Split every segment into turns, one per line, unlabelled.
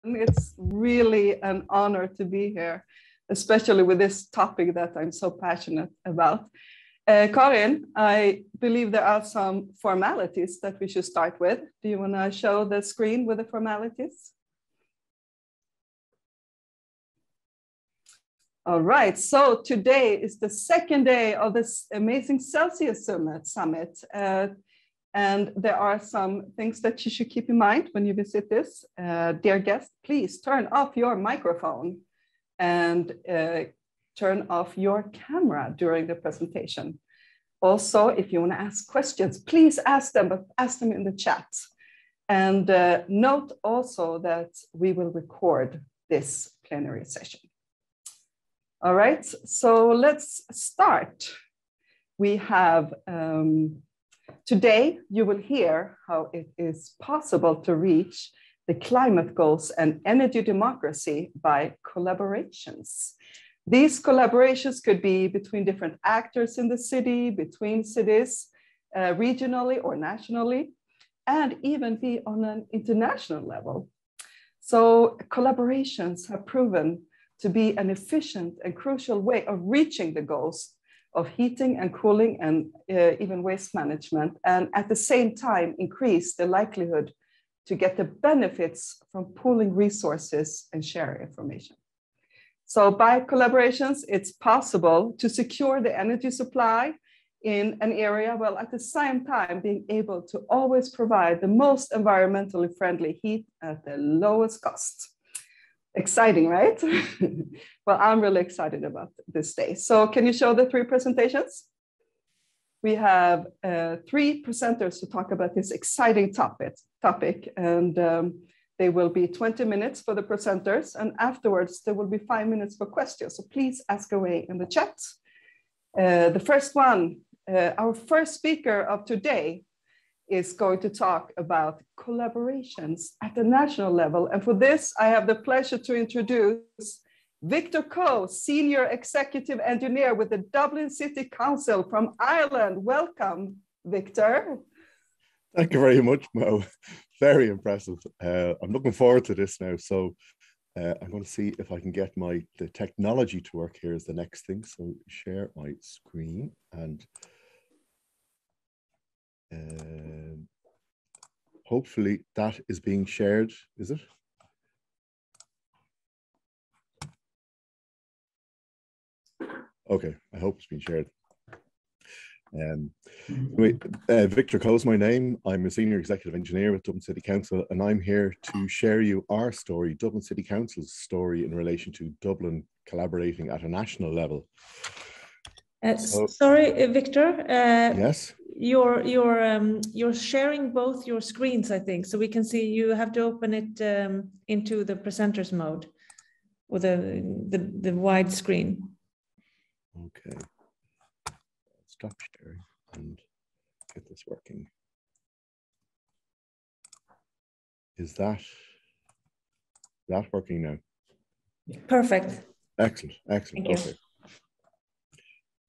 It's really an honor to be here, especially with this topic that I'm so passionate about. Karin, I believe there are some formalities that we should start with. Do you want to show the screen with the formalities? All right, so today is the second day of this amazing Celsius Summit. And there are some things that you should keep in mind when you visit this. Dear guests, please turn off your microphone and turn off your camera during the presentation. Also, if you want to ask questions, please ask them, but ask them in the chat. And note also that we will record this plenary session. All right, so let's start. We have, today you will hear how it is possible to reach the climate goals and energy democracy by collaborations. These collaborations could be between different actors in the city, between cities, regionally or nationally, and even be on an international level. So collaborations have proven to be an efficient and crucial way of reaching the goals of heating and cooling and even waste management, and at the same time increase the likelihood to get the benefits from pooling resources and share information. So by collaborations, it's possible to secure the energy supply in an area, while at the same time being able to always provide the most environmentally friendly heat at the lowest cost. Exciting, right? Well, I'm really excited about this day. So can you show the three presentations? We have three presenters to talk about this exciting topic, and they will be 20 minutes for the presenters, and afterwards there will be 5 minutes for questions. So please ask away in the chat. The first one, our first speaker of today is going to talk about collaborations at the national level. And for this, I have the pleasure to introduce Victor Coe, Senior Executive Engineer with the Dublin City Council from Ireland. Welcome, Victor.
Thank you very much, Mo. Very impressive. I'm looking forward to this now. So I'm going to see if I can get the technology to work here is the next thing. So share my screen and hopefully that is being shared, is it? Okay, I hope it's being shared. Victor Coe is my name. I'm a Senior Executive Engineer with Dublin City Council, and I'm here to share you our story, Dublin City Council's story in relation to Dublin collaborating at a national level.
Sorry, Victor.
Yes.
You're sharing both your screens, I think, so we can see. You have to open it into the presenters mode with the wide screen.
Okay. Stop sharing and get this working. Is that working now?
Perfect.
Excellent.
Thank
Okay.
You.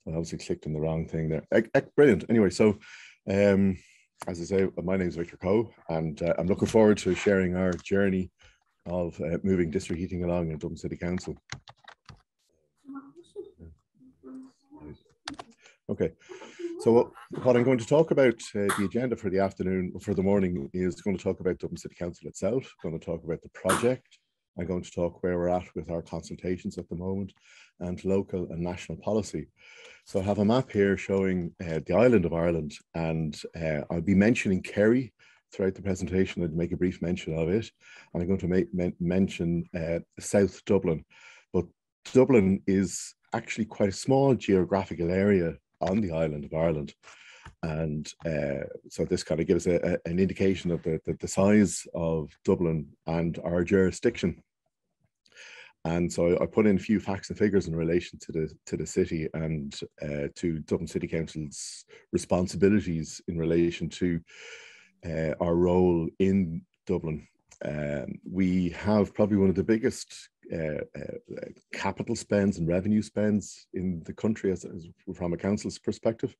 I obviously clicked on the wrong thing there. Brilliant. Anyway, so as I say, my name is Victor Coe, and I'm looking forward to sharing our journey of moving district heating along in Dublin City Council. Okay, so what I'm going to talk about, the agenda for the afternoon, for the morning, is going to talk about Dublin City Council itself. I'm going to talk about the project. I'm going to talk where we're at with our consultations at the moment, and local and national policy. So I have a map here showing the island of Ireland, and I'll be mentioning Kerry throughout the presentation. I'll make a brief mention of it, and I'm going to mention South Dublin. But Dublin is actually quite a small geographical area on the island of Ireland. And so this kind of gives an indication of the size of Dublin and our jurisdiction. And so I put in a few facts and figures in relation to the city and to Dublin City Council's responsibilities in relation to our role in Dublin. We have probably one of the biggest capital spends and revenue spends in the country as from a council's perspective.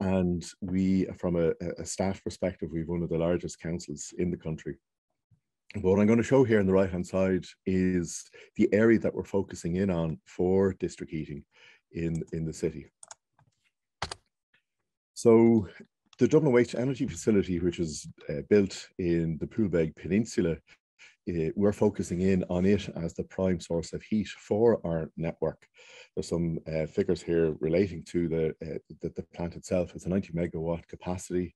And we, from a staff perspective, we've one of the largest councils in the country. But what I'm going to show here on the right-hand side is the area that we're focusing in on for district heating in the city. So the Dublin Waste Energy Facility, which is built in the Poolbeg Peninsula, we're focusing in on it as the prime source of heat for our network. There's some figures here relating to the plant itself. It's a 90 megawatt capacity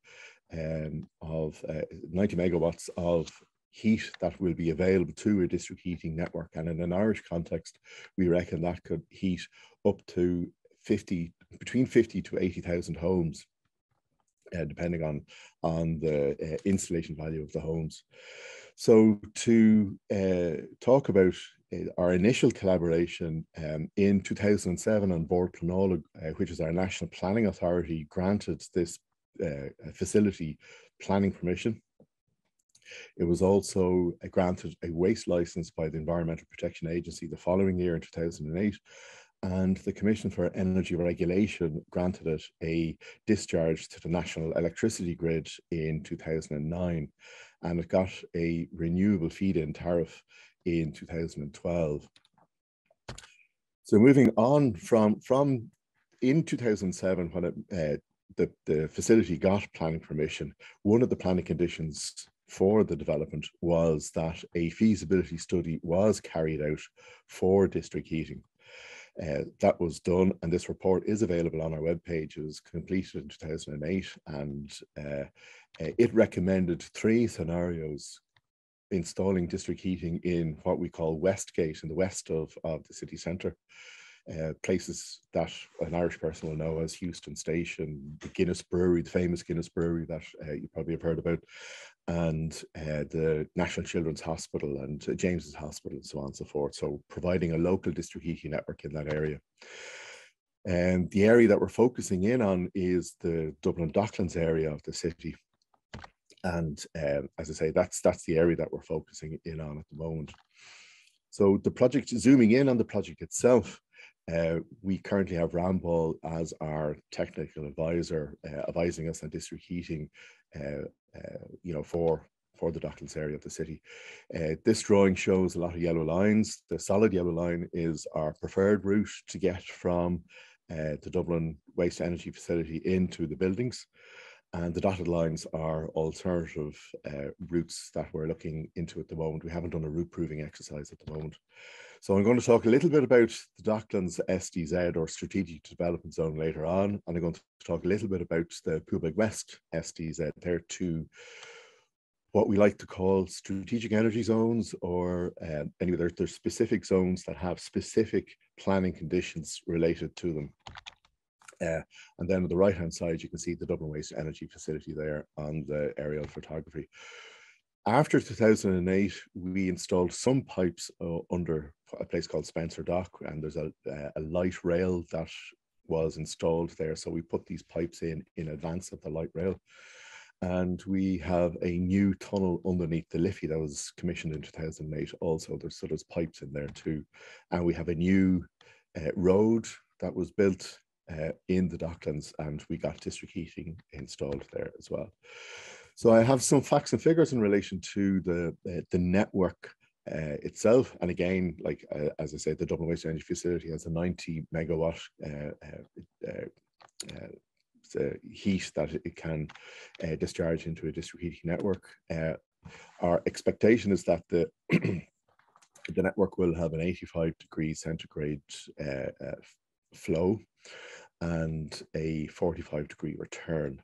of 90 megawatts of heat that will be available to a district heating network. And in an Irish context, we reckon that could heat up to between 50 to 80,000 homes, depending on the installation value of the homes. So to talk about our initial collaboration, in 2007 on Board Pleanála, which is our national planning authority, granted this facility planning permission. It was also granted a waste license by the Environmental Protection Agency the following year in 2008. And the Commission for Energy Regulation granted it a discharge to the National Electricity Grid in 2009. And it got a renewable feed-in tariff in 2012. So moving on from in 2007, when the facility got planning permission, one of the planning conditions for the development was that a feasibility study was carried out for district heating. That was done, and this report is available on our webpage. It was completed in 2008, and it recommended 3 scenarios installing district heating in what we call Westgate, in the west of the city centre. Places that an Irish person will know as Houston Station, the Guinness Brewery, the famous Guinness Brewery that you probably have heard about, and the National Children's Hospital and James's Hospital, and so on and so forth. So providing a local district heating network in that area. And the area that we're focusing in on is the Dublin Docklands area of the city. And as I say, that's the area that we're focusing in on at the moment. So the project, zooming in on the project itself, we currently have Ramball as our technical advisor, advising us on district heating, for the Docklands area of the city. This drawing shows a lot of yellow lines. The solid yellow line is our preferred route to get from the Dublin Waste Energy Facility into the buildings. And the dotted lines are alternative routes that we're looking into at the moment. We haven't done a route proving exercise at the moment. So I'm going to talk a little bit about the Docklands SDZ, or Strategic Development Zone, later on. And I'm going to talk a little bit about the Poolbeg West SDZ. They're 2 what we like to call strategic energy zones, or anyway, there's specific zones that have specific planning conditions related to them. And then on the right-hand side, you can see the Dublin Waste Energy Facility there on the aerial photography. After 2008, we installed some pipes under a place called Spencer Dock, and there's a light rail that was installed there. So we put these pipes in advance of the light rail. And we have a new tunnel underneath the Liffey that was commissioned in 2008 also. There's pipes in there too. And we have a new road that was built in the Docklands, and we got district heating installed there as well. So I have some facts and figures in relation to the network itself. And again, like as I said, the Dublin Waste Energy Facility has a 90 megawatt heat that it can discharge into a district heating network. Our expectation is that the network will have an 85 degrees centigrade flow and a 45 degree return.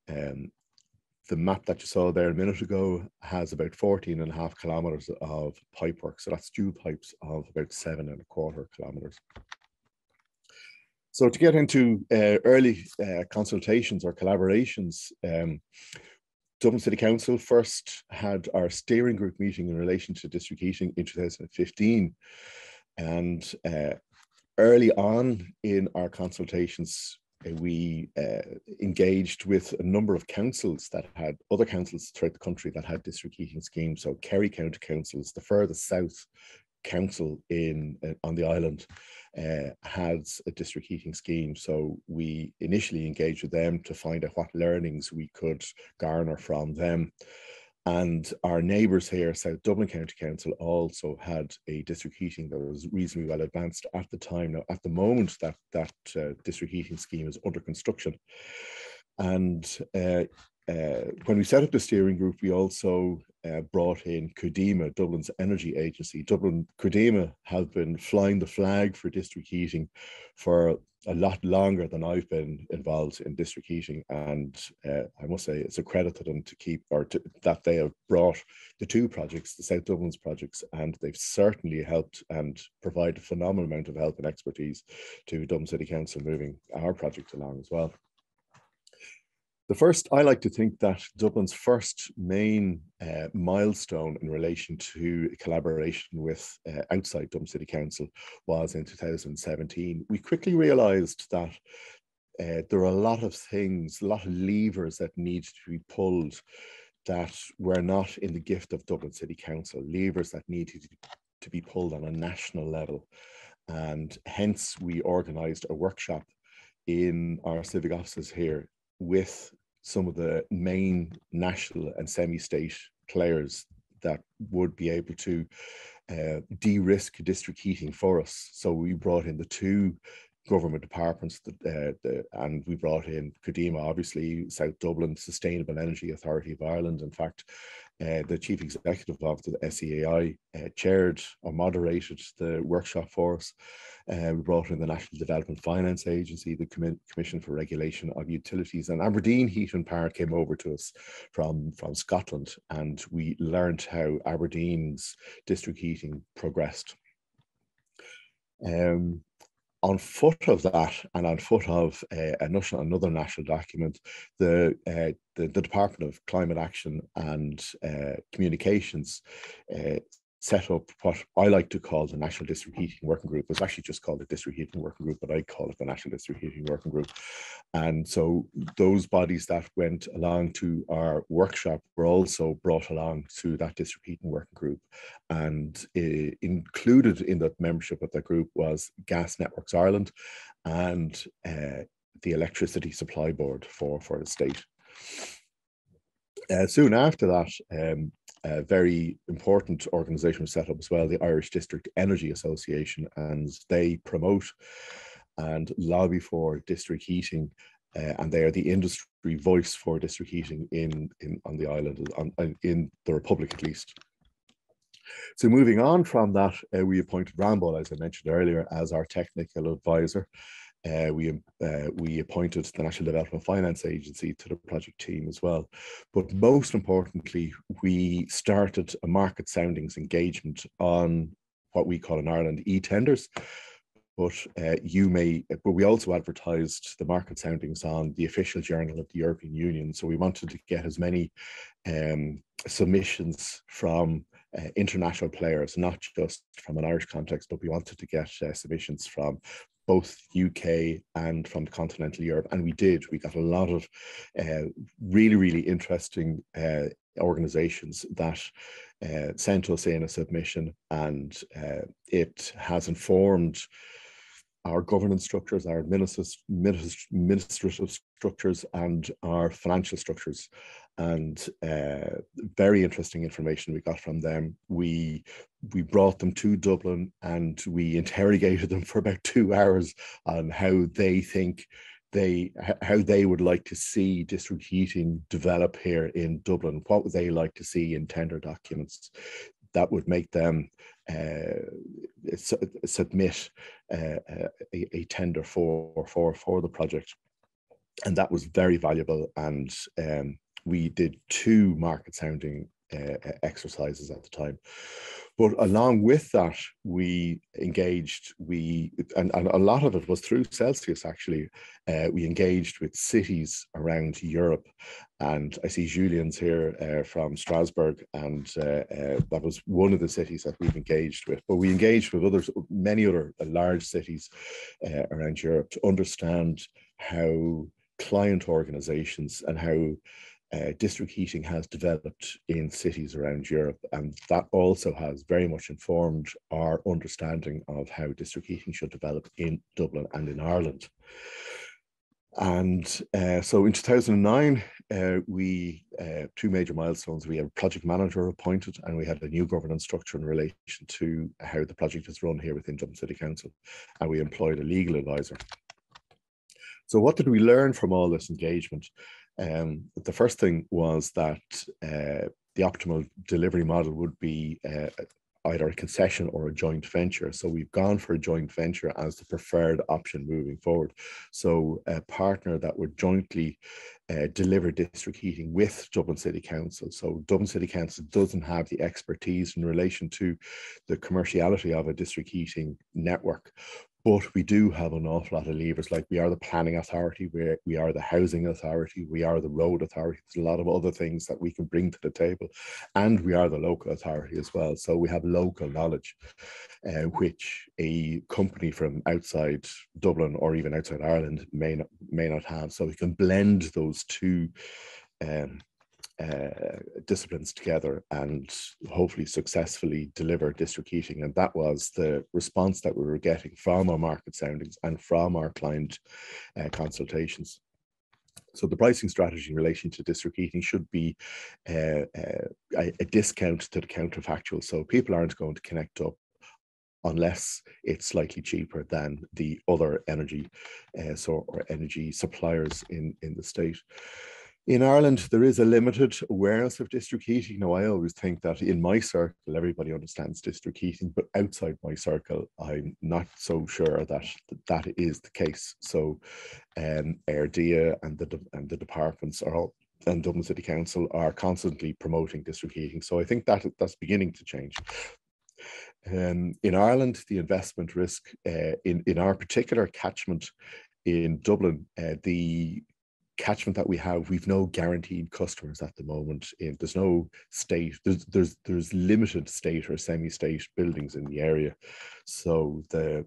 The map that you saw there a minute ago has about 14.5 kilometers of pipework. So that's dual pipes of about 7.25 kilometers. So to get into early consultations or collaborations, Dublin City Council first had our steering group meeting in relation to district heating in 2015. And early on in our consultations, we engaged with a number of councils that had, other councils throughout the country that had district heating schemes. So Kerry County Councils, the furthest south council on the island, has a district heating scheme. So we initially engaged with them to find out what learnings we could garner from them. And our neighbours here, South Dublin County Council, also had a district heating that was reasonably well advanced at the time. Now, at the moment, that district heating scheme is under construction. And when we set up the steering group, we also brought in CUDEMA, Dublin's energy agency. CUDEMA have been flying the flag for district heating for a lot longer than I've been involved in district heating, and I must say it's a credit to them that they have brought the two projects, the South Dublin's projects, and they've certainly helped and provided a phenomenal amount of help and expertise to Dublin City Council moving our project along as well. I like to think that Dublin's first main milestone in relation to collaboration with outside Dublin City Council was in 2017. We quickly realised that there are a lot of things, a lot of levers that need to be pulled that were not in the gift of Dublin City Council, levers that needed to be pulled on a national level. And hence we organised a workshop in our civic offices here with some of the main national and semi-state players that would be able to de-risk district heating for us. So we brought in the two government departments and we brought in CUDEMA, obviously, South Dublin Sustainable Energy Authority of Ireland. In fact, the chief executive of the SEAI chaired or moderated the workshop for us. We brought in the National Development Finance Agency, the Commission for Regulation of Utilities, and Aberdeen Heat and Power came over to us from Scotland, and we learned how Aberdeen's district heating progressed. On foot of that, and on foot of another national document, the Department of Climate Action and Communications set up what I like to call the National District Heating Working Group. It's actually just called the District Heating Working Group, but I call it the National District Heating Working Group. And so those bodies that went along to our workshop were also brought along to that District Heating Working Group. And included in that membership of that group was Gas Networks Ireland and the Electricity Supply Board for the state. Soon after that, a very important organisation was set up as well, the Irish District Energy Association, and they promote and lobby for district heating, and they are the industry voice for district heating on the island, in the Republic at least. So moving on from that, we appointed Rambo, as I mentioned earlier, as our technical advisor. We appointed the National Development Finance Agency to the project team as well. But most importantly, we started a market soundings engagement on what we call in Ireland e-tenders. But we also advertised the market soundings on the official journal of the European Union. So we wanted to get as many submissions from international players, not just from an Irish context, but we wanted to get submissions from both UK and from continental Europe, and we did. We got a lot of really, really interesting organisations that sent us in a submission, and it has informed our governance structures, our administrative structures, and our financial structures. And very interesting information we got from them. We brought them to Dublin and we interrogated them for about 2 hours on how they think how they would like to see district heating develop here in Dublin. What would they like to see in tender documents that would make them submit a tender for the project? And that was very valuable. And we did 2 market sounding exercises at the time. But along with that, we engaged, and a lot of it was through Celsius actually, we engaged with cities around Europe. And I see Julian's here from Strasbourg, and that was one of the cities that we've engaged with. But we engaged with many other large cities around Europe to understand how client organizations and how district heating has developed in cities around Europe, and that also has very much informed our understanding of how district heating should develop in Dublin and in Ireland. And so in 2009, we two major milestones. We have a project manager appointed, and we had a new governance structure in relation to how the project is run here within Dublin City Council, and we employed a legal advisor. So what did we learn from all this engagement? The first thing was that the optimal delivery model would be either a concession or a joint venture. So we've gone for a joint venture as the preferred option moving forward. So a partner that would jointly deliver district heating with Dublin City Council. So Dublin City Council doesn't have the expertise in relation to the commerciality of a district heating network, but we do have an awful lot of levers. Like, we are the planning authority, we are the housing authority, we are the road authority. There's a lot of other things that we can bring to the table, and we are the local authority as well. So we have local knowledge, which a company from outside Dublin or even outside Ireland may not have. So we can blend those two disciplines together and hopefully successfully deliver district heating. And that was the response that we were getting from our market soundings and from our client consultations. So the pricing strategy in relation to district heating should be a discount to the counterfactual. So people aren't going to connect up unless it's slightly cheaper than the other energy energy suppliers in the state. In Ireland, there is a limited awareness of district heating. Now, I always think that in my circle, everybody understands district heating, but outside my circle, I'm not so sure that that is the case. So Ardea and the departments and Dublin City Council are constantly promoting district heating. So I think that's beginning to change. In Ireland, the investment risk in our particular catchment in Dublin, the catchment that we've no guaranteed customers at the moment. There's no state, there's limited state or semi-state buildings in the area. So there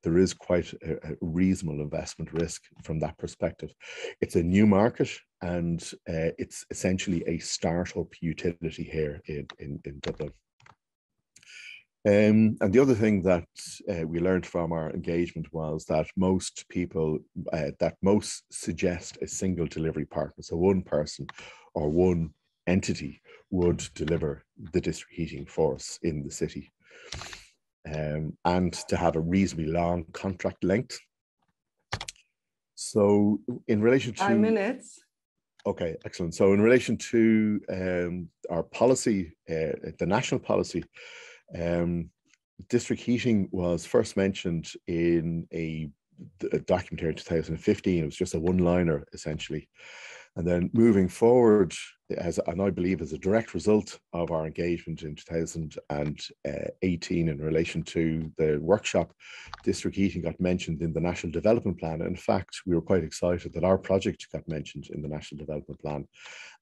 is quite a reasonable investment risk from that perspective. It's a new market, and it's essentially a startup utility here in Dublin. And the other thing that we learned from our engagement was that most people, most suggest a single delivery partner. So one person or one entity would deliver the district heating for us in the city. And to have a reasonably long contract length. So in relation to—
5 minutes.
Okay, excellent. So in relation to our policy, the national policy, district heating was first mentioned in a document here in 2015. It was just a one-liner essentially, and then moving forward, and I believe as a direct result of our engagement in 2018 in relation to the workshop, district heating got mentioned in the National Development Plan. In fact, we were quite excited that our project got mentioned in the National Development Plan,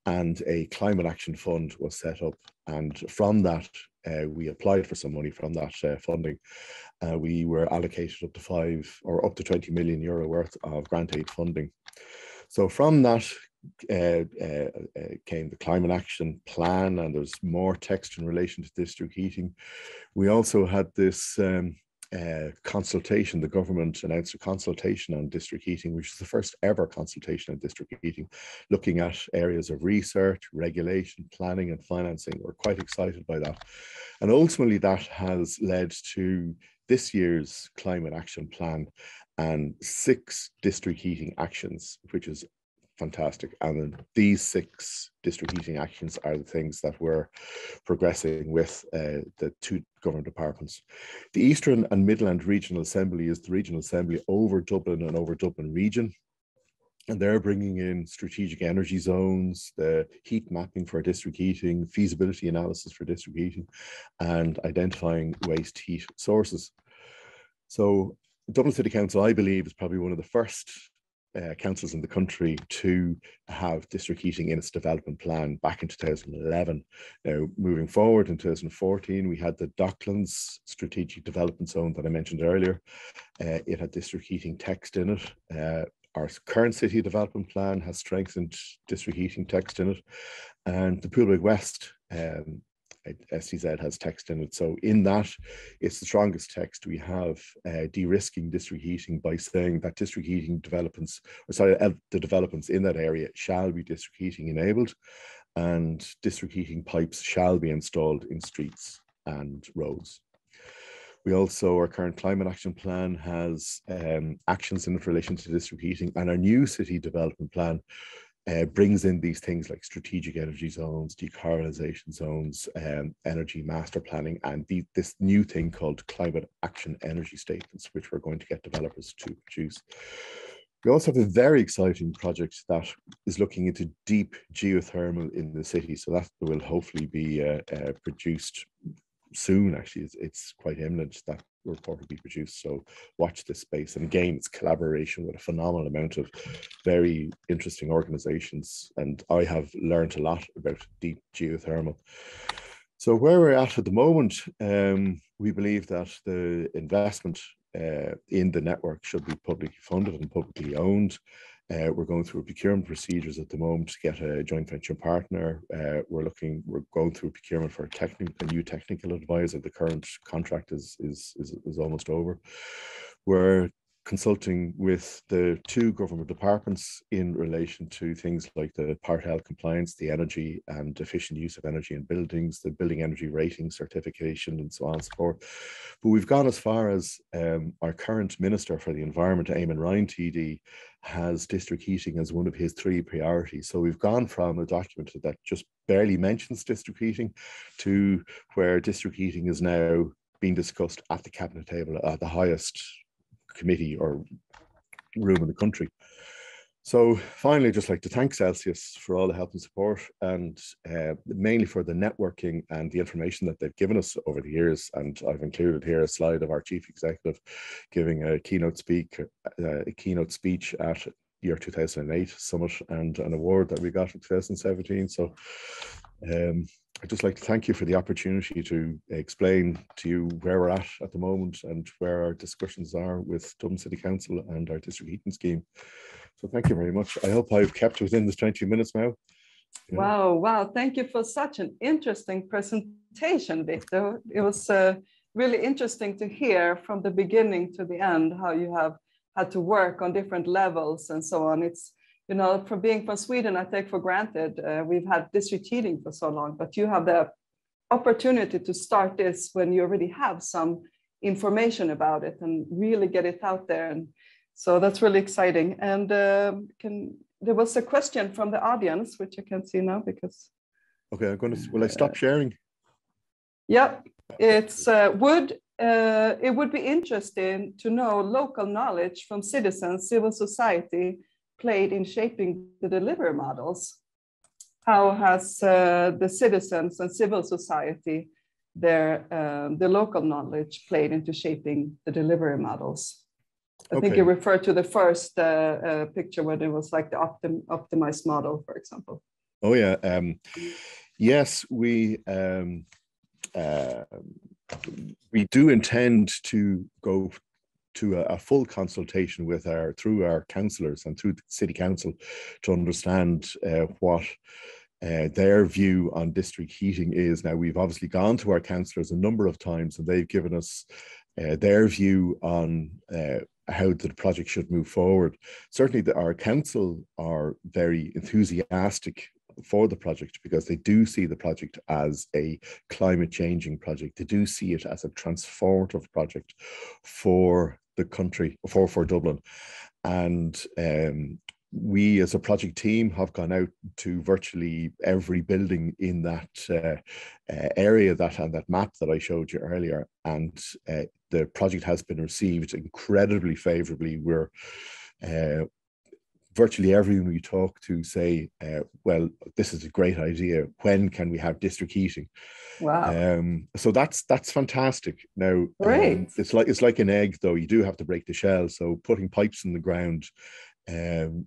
and a climate action fund was set up, and from that we applied for some money from that funding. We were allocated up to 20 million euro worth of grant aid funding. So from that came the climate action plan, and there's more text in relation to district heating. We also had this consultation. The government announced a consultation on district heating, which is the first ever consultation on district heating, looking at areas of research, regulation, planning and financing. We're quite excited by that. And ultimately that has led to this year's climate action plan and 6 district heating actions, which is fantastic. And these 6 district heating actions are the things that we're progressing with the 2 government departments. The Eastern and Midland Regional Assembly is the regional assembly over Dublin and over Dublin region. And they're bringing in strategic energy zones, the heat mapping for district heating, feasibility analysis for district heating, and identifying waste heat sources. So Dublin City Council, I believe, is probably one of the first councils in the country to have district heating in its development plan back in 2011. Now, moving forward in 2014, we had the Docklands Strategic Development Zone that I mentioned earlier. It had district heating text in it. Our current city development plan has strengthened district heating text in it, and the Poolbeg West STZ has text in it. So in that, it's the strongest text we have, de-risking district heating by saying that district heating developments, the developments in that area shall be district heating enabled, and district heating pipes shall be installed in streets and roads. We also, our current climate action plan has actions in relation to district heating, and our new city development plan brings in these things like strategic energy zones, decarbonisation zones, energy master planning, and this new thing called climate action energy statements, which we're going to get developers to produce. We also have a very exciting project that is looking into deep geothermal in the city. So that will hopefully be produced soon. Actually, it's quite imminent that report will be produced, so watch this space. And again, it's collaboration with a phenomenal amount of very interesting organizations, and I have learned a lot about deep geothermal. So where we're at the moment, we believe that the investment in the network should be publicly funded and publicly owned. We're going through procurement procedures at the moment to get a joint venture partner. We're going through procurement for a new technical advisor. The current contract is almost over. We're consulting with the 2 government departments in relation to things like the Part L compliance, the energy and efficient use of energy in buildings, the building energy rating certification, and so on and so forth. But we've gone as far as our current Minister for the Environment, Eamon Ryan TD, has district heating as one of his 3 priorities. So we've gone from a document that just barely mentions district heating to where district heating is now being discussed at the cabinet table at the highest committee or room in the country. So finally, I'd just like to thank Celsius for all the help and support, and mainly for the networking and the information that they've given us over the years. And I've included here a slide of our chief executive giving a keynote speech at year 2008 summit and an award that we got in 2017. So I'd just like to thank you for the opportunity to explain to you where we're at the moment and where our discussions are with Dublin City Council and our district heating scheme. So thank you very much. I hope I've kept within this 20 minutes now. Yeah.
Wow. Thank you for such an interesting presentation, Victor. It was really interesting to hear from the beginning to the end how you have had to work on different levels and so on. It's, you know, from being from Sweden, I take for granted we've had district heating for so long, but you have the opportunity to start this when you already have some information about it and really get it out there. And so that's really exciting. And there was a question from the audience, which I can't see now because.
Okay, I'm going to, will I stop sharing?
Yeah, it's it would be interesting to know local knowledge from citizens, civil society played in shaping the delivery models. How has the citizens and civil society, the local knowledge played into shaping the delivery models? I think you referred to the first picture where there was like the optimized model, for example.
Oh yeah, yes, we do intend to go to a full consultation with through our councillors and through the City Council to understand what their view on district heating is. Now, we've obviously gone to our councillors a number of times and they've given us their view on how the project should move forward. Certainly our council are very enthusiastic for the project because they do see the project as a climate changing project. They do see it as a transformative project for the country, for Dublin. And we as a project team have gone out to virtually every building in that area, on that map that I showed you earlier. And the project has been received incredibly favorably. We're virtually everyone we talk to say, well, this is a great idea. When can we have district heating?
Wow.
So that's fantastic. Now, it's like an egg, though. You do have to break the shell. So putting pipes in the ground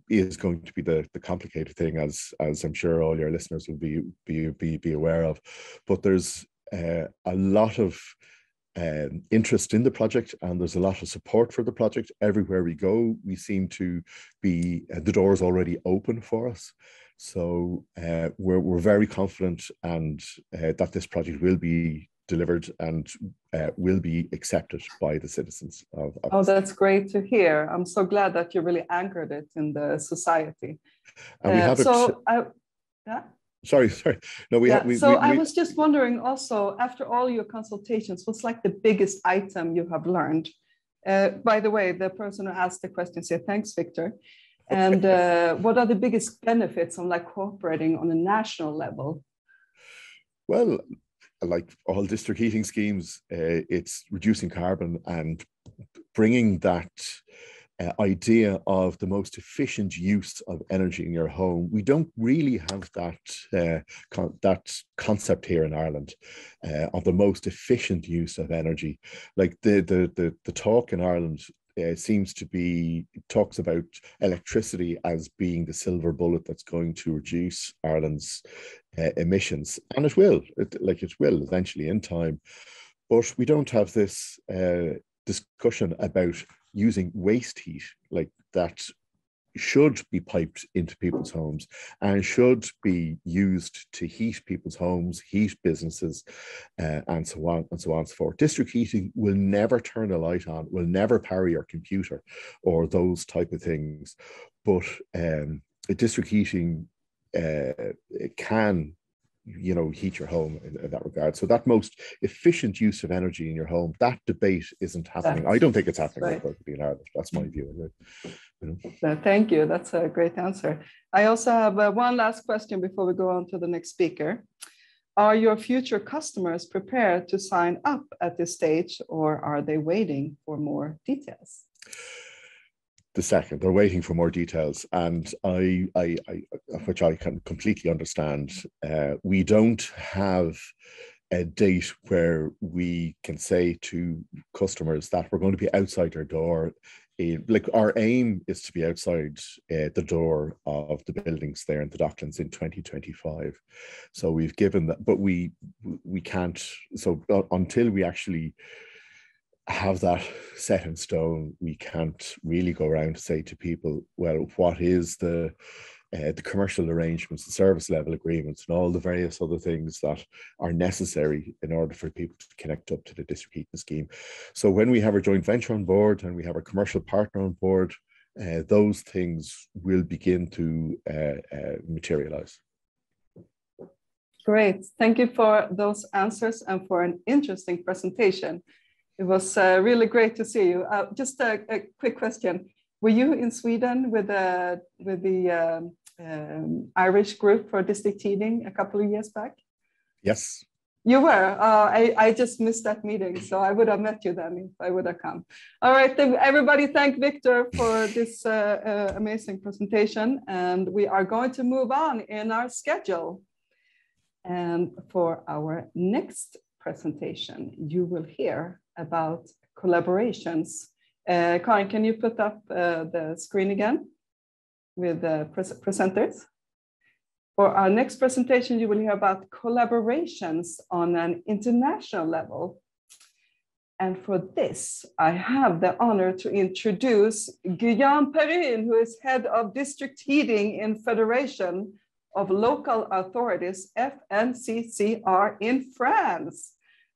is going to be the complicated thing, as I'm sure all your listeners will be aware of. But there's a lot of interest in the project, and there's a lot of support for the project. Everywhere we go, we seem to be the doors already open for us. So we're very confident and that this project will be delivered and will be accepted by the citizens of
Oh, that's great to hear. I'm so glad that you really anchored it in the society.
And we have Sorry. No,
I was just wondering also, after all your consultations, what's like the biggest item you have learned? By the way, the person who asked the question said, thanks, Victor. And what are the biggest benefits of like cooperating on a national level?
Well, like all district heating schemes, it's reducing carbon and bringing that idea of the most efficient use of energy in your home. We don't really have that concept here in Ireland of the most efficient use of energy. Like the talk in Ireland seems to be, talks about electricity as being the silver bullet that's going to reduce Ireland's emissions, and it will eventually in time. But we don't have this discussion about using waste heat, like that should be piped into people's homes and should be used to heat people's homes, heat businesses, and so on and so forth. District heating will never turn a light on, will never power your computer or those type of things. But district heating it can, you know, heat your home in that regard. So that most efficient use of energy in your home, that debate isn't happening. I don't think it's happening in Ireland. That's my view. You know.
Thank you. That's a great answer. I also have one last question before we go on to the next speaker. Are your future customers prepared to sign up at this stage, or are they waiting for more details?
The second, they're waiting for more details, and I which I can completely understand. We don't have a date where we can say to customers that we're going to be outside their door. Like our aim is to be outside the door of the buildings there in the Docklands in 2025. So we've given that, but we can't. So until we actually have that set in stone, we can't really go around to say to people, well, what is the commercial arrangements, the service level agreements, and all the various other things that are necessary in order for people to connect up to the district heating scheme. So when we have our joint venture on board and we have our commercial partner on board, those things will begin to materialize.
Great. Thank you for those answers and for an interesting presentation. It was really great to see you. Just a quick question. Were you in Sweden with the Irish group for district heating a couple of years back?
Yes.
You were? I just missed that meeting, so I would have met you then if I would have come. All right, then everybody thank Victor for this amazing presentation, and we are going to move on in our schedule. And for our next presentation, you will hear about collaborations. Karin, can you put up the screen again with the presenters? For our next presentation, you will hear about collaborations on an international level. And for this, I have the honor to introduce Guillaume Perrin, who is head of district heating in Federation of Local Authorities, FNCCR in France.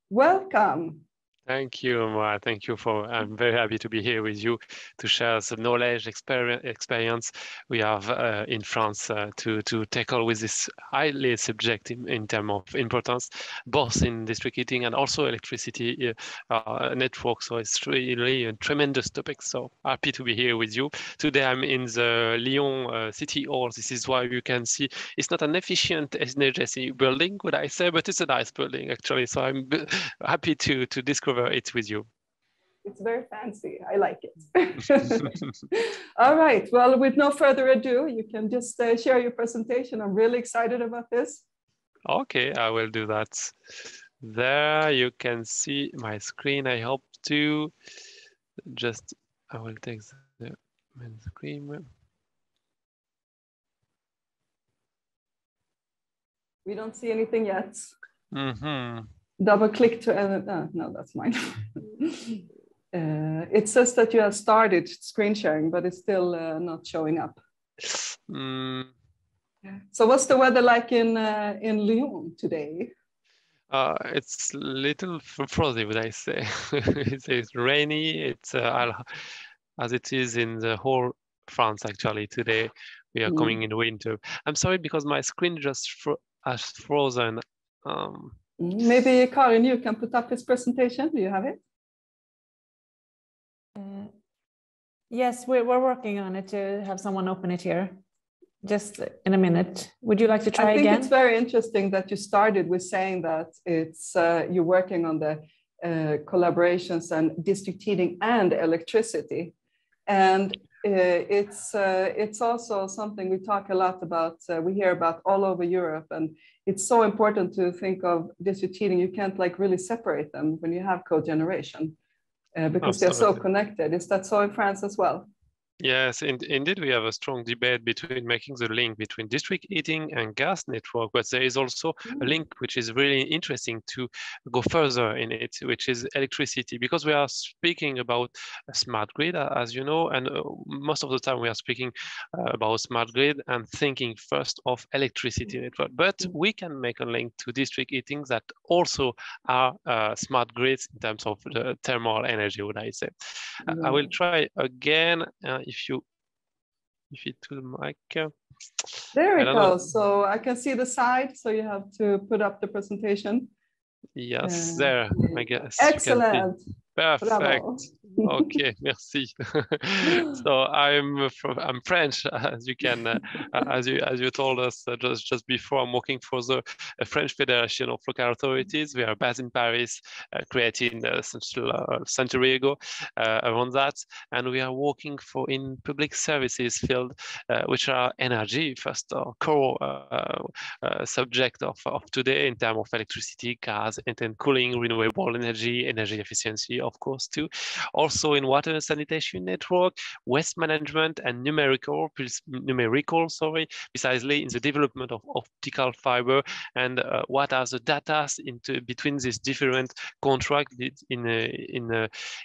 Welcome.
Thank you, Moa. Thank you I'm very happy to be here with you to share the knowledge, experience we have in France to tackle with this highly subject in terms of importance, both in district heating and also electricity network. So it's really a tremendous topic. So happy to be here with you. Today I'm in the Lyon City Hall. This is why you can see it's not an efficient energy building, would I say, but it's a nice building actually. So I'm happy to discover it with you.
It's very fancy. I like it. All right. Well, with no further ado, you can just share your presentation. I'm really excited about this.
Okay, I will do that. There you can see my screen. I hope to just, I will take the main screen.
We don't see anything yet.
Mm-hmm.
Double click to, no, that's mine. It says that you have started screen sharing, but it's still not showing up. So what's the weather like in Lyon today?
It's a little frosty, would I say. It's rainy. It's as it is in the whole France actually today. We are coming in winter. I'm sorry because my screen just has frozen.
Maybe Karin, you can put up his presentation. Do you have it?
Yes, we're working on it to have someone open it here. Just in a minute. Would you like to try again?
I think it's very interesting that you started with saying that it's you're working on the collaborations and district heating and electricity, and it's also something we talk a lot about. We hear about all over Europe, and it's so important to think of district heating. You can't like really separate them when you have cogeneration because they're so connected. Is that so in France as well?
Yes, indeed, we have a strong debate between making the link between district heating and gas network, but there is also a link which is really interesting to go further in it, which is electricity, because we are speaking about a smart grid, as you know, and most of the time we are speaking about smart grid and thinking first of electricity network, but we can make a link to district heating that also are smart grids in terms of the thermal energy, would I say. I will try again. If you to the mic.
There it goes. So I can see the side. So you have to put up the presentation.
Yes, there, I guess.
Excellent.
Perfect.
Bravo.
Okay, merci. So I'm French, as you can, as you told us just before. I'm working for the French Federation of Local Authorities. We are based in Paris, created a century ago around that, and we are working in public services field, which are energy first, core subject of today in terms of electricity, gas, and cooling, renewable energy, energy efficiency, of course, too. Also in water sanitation network, waste management, and numerical, precisely in the development of optical fiber, and what are the data between these different contracts in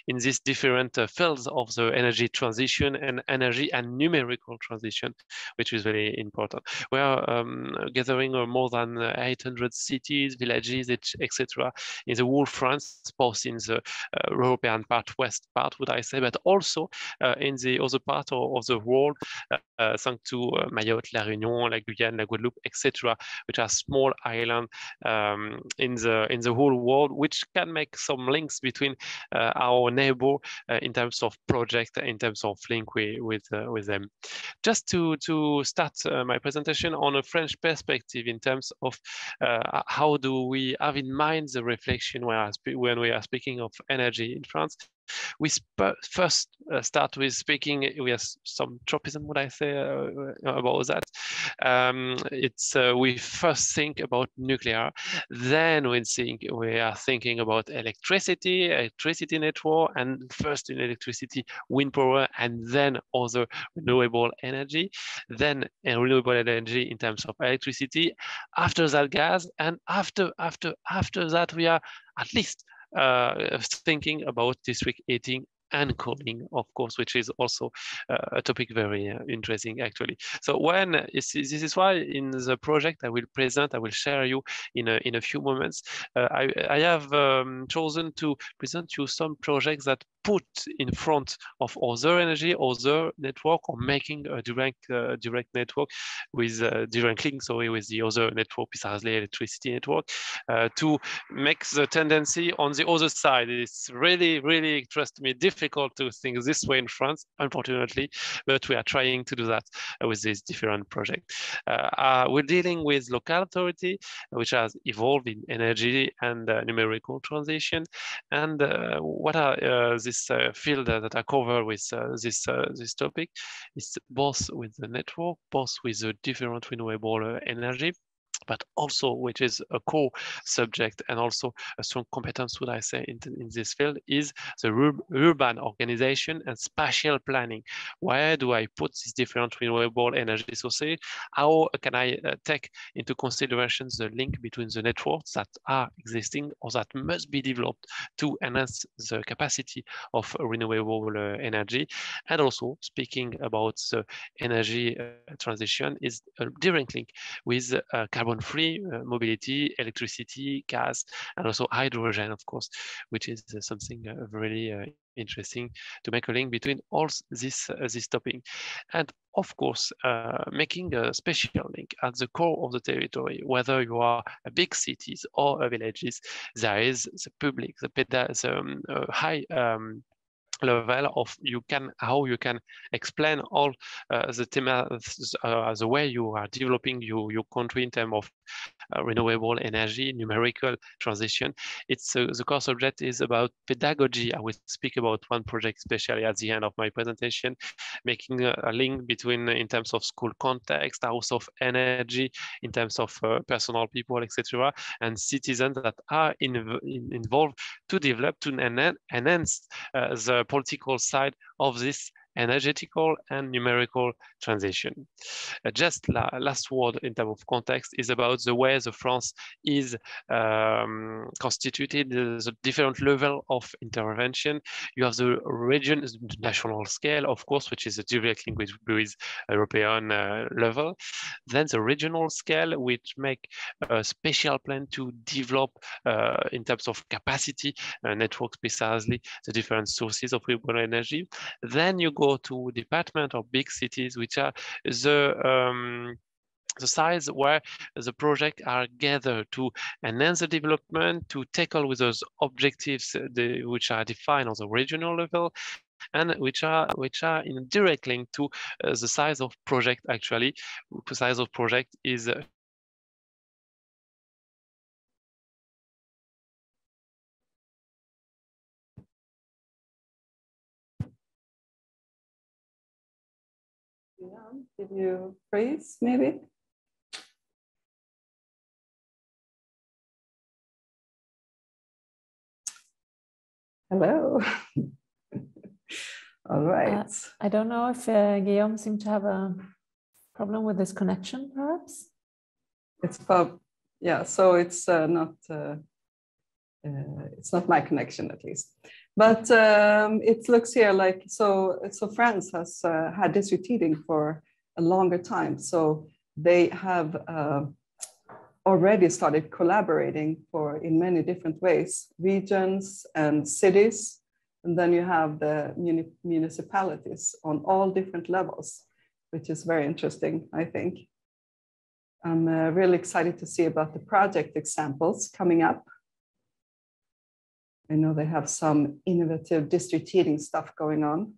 these different fields of the energy transition and energy and numerical transition, which is very important. We are gathering more than 800 cities, villages, etc. in the whole France, both in the European part, west part, would I say, but also in the other part of the world, thanks to Mayotte, La Réunion, La Guyane, La Guadeloupe, etc., which are small islands in the whole world, which can make some links between our neighbor in terms of project, in terms of link with them. Just to start my presentation on a French perspective in terms of how do we have in mind the reflection when we are speaking of energy in France. We first start with speaking. We have some tropism, would I say, about that. We first think about nuclear, then we are thinking about electricity network, and first in electricity, wind power, and then other renewable energy, then renewable energy in terms of electricity. After that, gas, and after that, we are at least thinking about district heating and cooling, of course, which is also a topic very interesting, actually. So this is why in the project I will share you in a few moments. I have chosen to present you some projects that put in front of other energy, other network, or making a direct network with direct link, with the other network, precisely electricity network, to make the tendency on the other side. It's really, really, trust me, difficult to think this way in France, unfortunately, but we are trying to do that with this different project. We're dealing with local authority, which has evolved in energy and numerical transition, and what are this field that are covered with this topic is both with the network, both with the different renewable energy, but also, which is a core subject and also a strong competence, would I say, in this field, is the urban organization and spatial planning. Where do I put these different renewable energy sources? How can I take into consideration the link between the networks that are existing or that must be developed to enhance the capacity of renewable energy? And also, speaking about the energy transition, is a direct link with carbon-free mobility, electricity, gas, and also hydrogen, of course, which is something really interesting to make a link between all this topic. And of course, making a special link at the core of the territory, whether you are a big cities or a villages, there is the public, the high level of how you can explain all the way you are developing your country in terms of renewable energy, numerical transition. It's the core subject is about pedagogy. I will speak about one project, especially at the end of my presentation, making a link between in terms of school context, house of energy, in terms of personal people, etc., and citizens that are involved to develop, to enhance the political side of this energetical and numerical transition. Just last word in terms of context is about the way the France is constituted, the different level of intervention. You have the region, the national scale, of course, which is a direct link with European level. Then the regional scale, which make a special plan to develop in terms of capacity networks, precisely the different sources of renewable energy. Then you go to department or big cities, which are the size where the projects are gathered to enhance the development, to tackle with those objectives which are defined on the regional level, and which are in direct link to the size of project. Actually, the size of project is
did you freeze maybe? Hello. All right.
I don't know if Guillaume seemed to have a problem with his connection, perhaps.
It's about, yeah. So it's not my connection, at least. But it looks here like so France has had district heating for a longer time. So they have already started collaborating in many different ways, regions and cities. And then you have the municipalities on all different levels, which is very interesting, I think. I'm really excited to see about the project examples coming up. I know they have some innovative district heating stuff going on.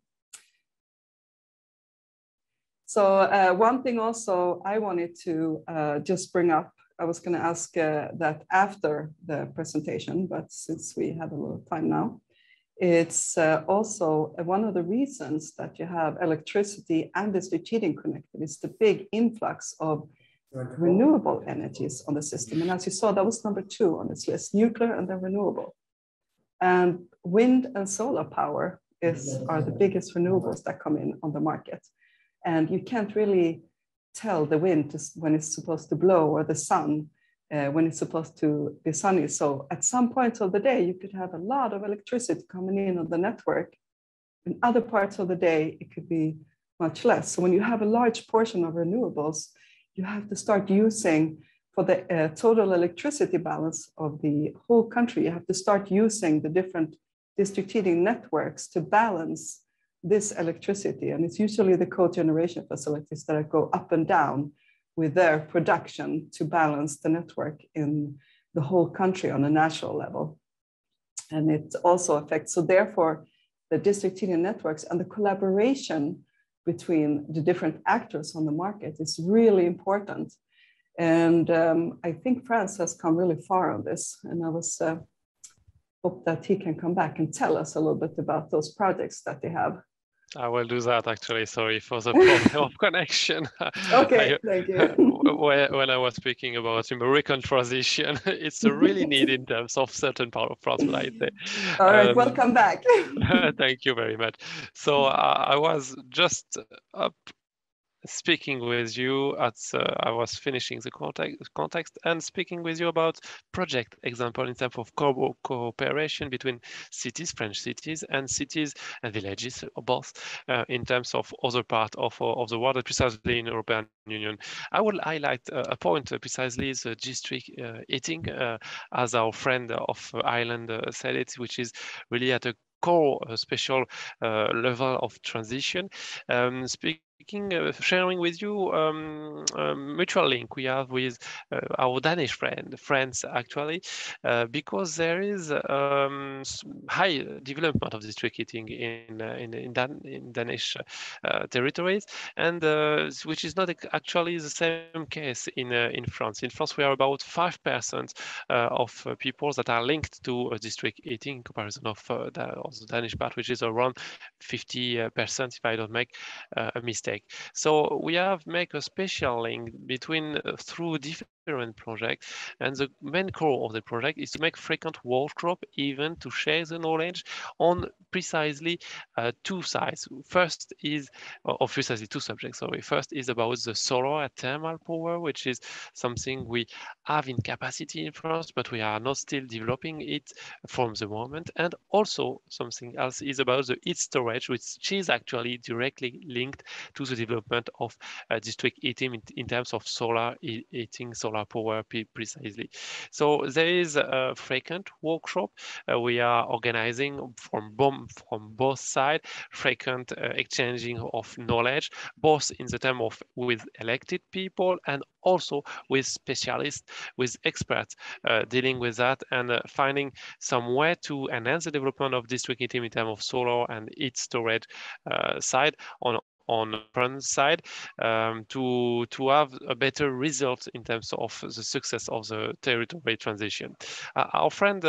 So one thing also I wanted to just bring up, I was going to ask that after the presentation, but since we have a little time now, it's also one of the reasons that you have electricity and district heating connected is the big influx of renewable energies on the system. And as you saw, that was number 2 on this list, nuclear and then renewable. And wind and solar power are the biggest renewables that come in on the market. And you can't really tell the wind when it's supposed to blow or the sun when it's supposed to be sunny. So at some points of the day, you could have a lot of electricity coming in on the network. In other parts of the day, it could be much less. So when you have a large portion of renewables, you have to start using, for the total electricity balance of the whole country, you have to start using the different district heating networks to balance this electricity. And it's usually the cogeneration facilities that go up and down with their production to balance the network in the whole country on a national level. And it also affects, so therefore, the district heating networks and the collaboration between the different actors on the market is really important. And I think France has come really far on this. And I hope that he can come back and tell us a little bit about those projects that they have.
I will do that, actually. Sorry for the problem of connection.
Okay, thank you.
When I was speaking about numerical transition, it's a really need in terms of certain part of France, but I say.
All right, welcome back.
Thank you very much. So I was just speaking with you I was finishing the context and speaking with you about project example in terms of cooperation between cities, French cities, and cities and villages, both in terms of other part of the world, precisely in European Union. I will highlight a point precisely the district heating, as our friend of Ireland said it, which is really at a core special level of transition. Sharing with you a mutual link we have with our Danish friends actually, because there is high development of district heating in Danish territories, and which is not actually the same case in France. In France, we are about 5% of people that are linked to district heating in comparison of the Danish part, which is around 50%, if I don't make a mistake. So we have make a special link between through different projects, and the main core of the project is to make frequent workshop even to share the knowledge on precisely two sides. First is precisely two subjects, sorry. First is about the solar and thermal power, which is something we have in capacity in France, but we are not still developing it from the moment. And also something else is about the heat storage, which is actually directly linked to the development of district heating in terms of solar heating, solar power precisely. So there is a frequent workshop we are organizing from both sides, frequent exchanging of knowledge, both in the term of with elected people and also with specialists, with experts dealing with that and finding some way to enhance the development of district heating in terms of solar and heat storage side on the front side, to have a better result in terms of the success of the territory transition. Our friend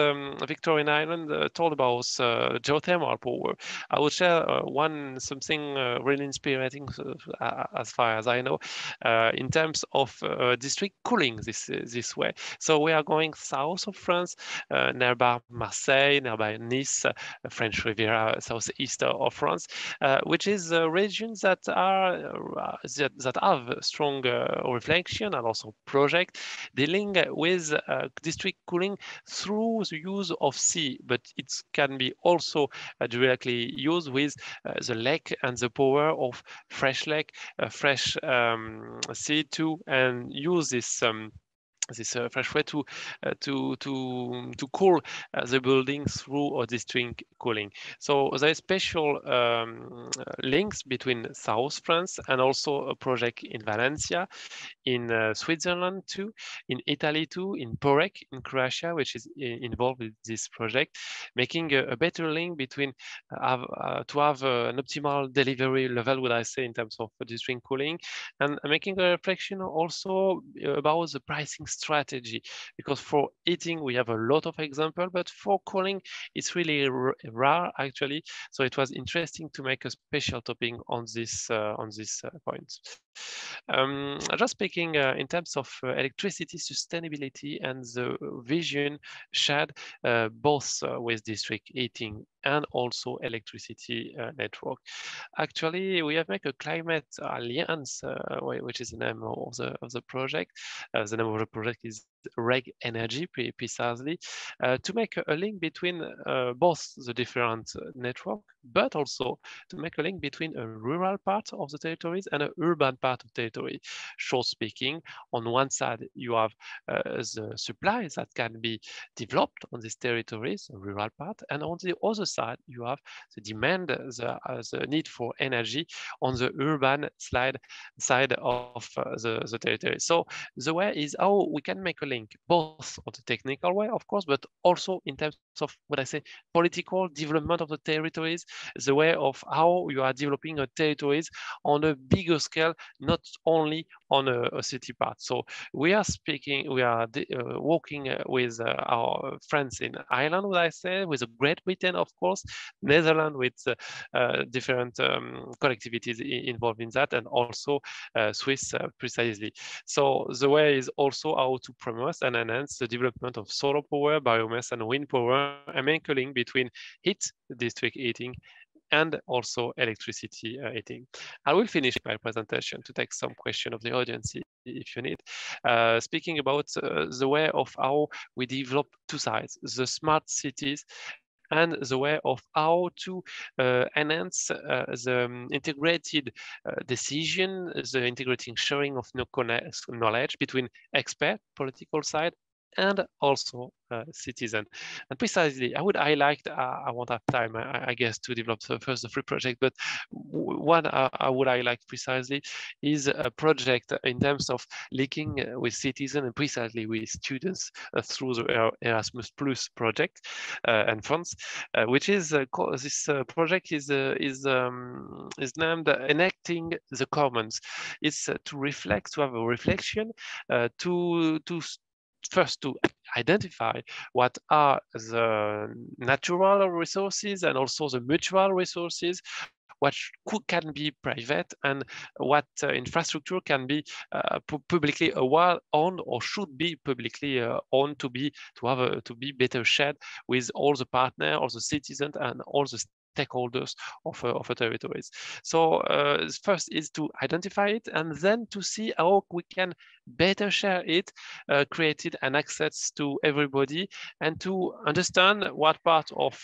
Victor in Ireland told about geothermal power. I will share something really inspiring as far as I know, in terms of district cooling this way. So we are going south of France, nearby Marseille, nearby Nice, French Riviera, southeast of France, which is regions that have strong reflection and also project dealing with district cooling through the use of sea, but it can be also directly used with the lake and the power of fresh lake, fresh sea too, and use this fresh way to cool the building through district cooling. So there is special links between South France and also a project in Valencia, in Switzerland too, in Italy too, in Porek in Croatia, which is involved with this project, making a better link between to have an optimal delivery level, would I say, in terms of district cooling, and making a reflection also about the pricing strategy, because for heating we have a lot of examples, but for cooling it's really rare actually. So it was interesting to make a special topic on this point. Just speaking in terms of electricity sustainability and the vision shared both with district heating and also electricity network. Actually, we have made a climate alliance, which is the name of the project. The name of the project is REG Energy, precisely, to make a link between both the different network, but also to make a link between a rural part of the territories and an urban part of territory. Short speaking, on one side you have the supplies that can be developed on these territories, the rural part, and on the other side you have the demand, the need for energy on the urban side of the territory. So the way is how we can make a link, both on the technical way, of course, but also in terms of what I say, political development of the territories, the way of how you are developing a territories on a bigger scale, not only on a city part. So we are working with our friends in Ireland, what I say, with Great Britain, of course, Netherlands with different collectivities involved in that, and also Swiss precisely. So the way is also how to promote and enhance the development of solar power, biomass, and wind power, and make a link between heat, district heating, and also electricity heating. I will finish my presentation to take some question of the audience if you need. Speaking about the way of how we develop two sides, the smart cities and the way of how to enhance the integrated decision, the integrating sharing of knowledge between expert, political side, and also citizen. And precisely, I won't have time, I guess, to develop the free project, but one I would highlight precisely is a project in terms of linking with citizens and precisely with students through the Erasmus Plus project and funds, which is this project is named Enacting the Commons. It's to have a reflection to first to identify what are the natural resources and also the mutual resources, what can be private and what infrastructure can be publicly owned or should be publicly owned to be better shared with all the partners, all the citizens, and all the stakeholders of territories. So first is to identify it and then to see how we can better share it, created an access to everybody, and to understand what part of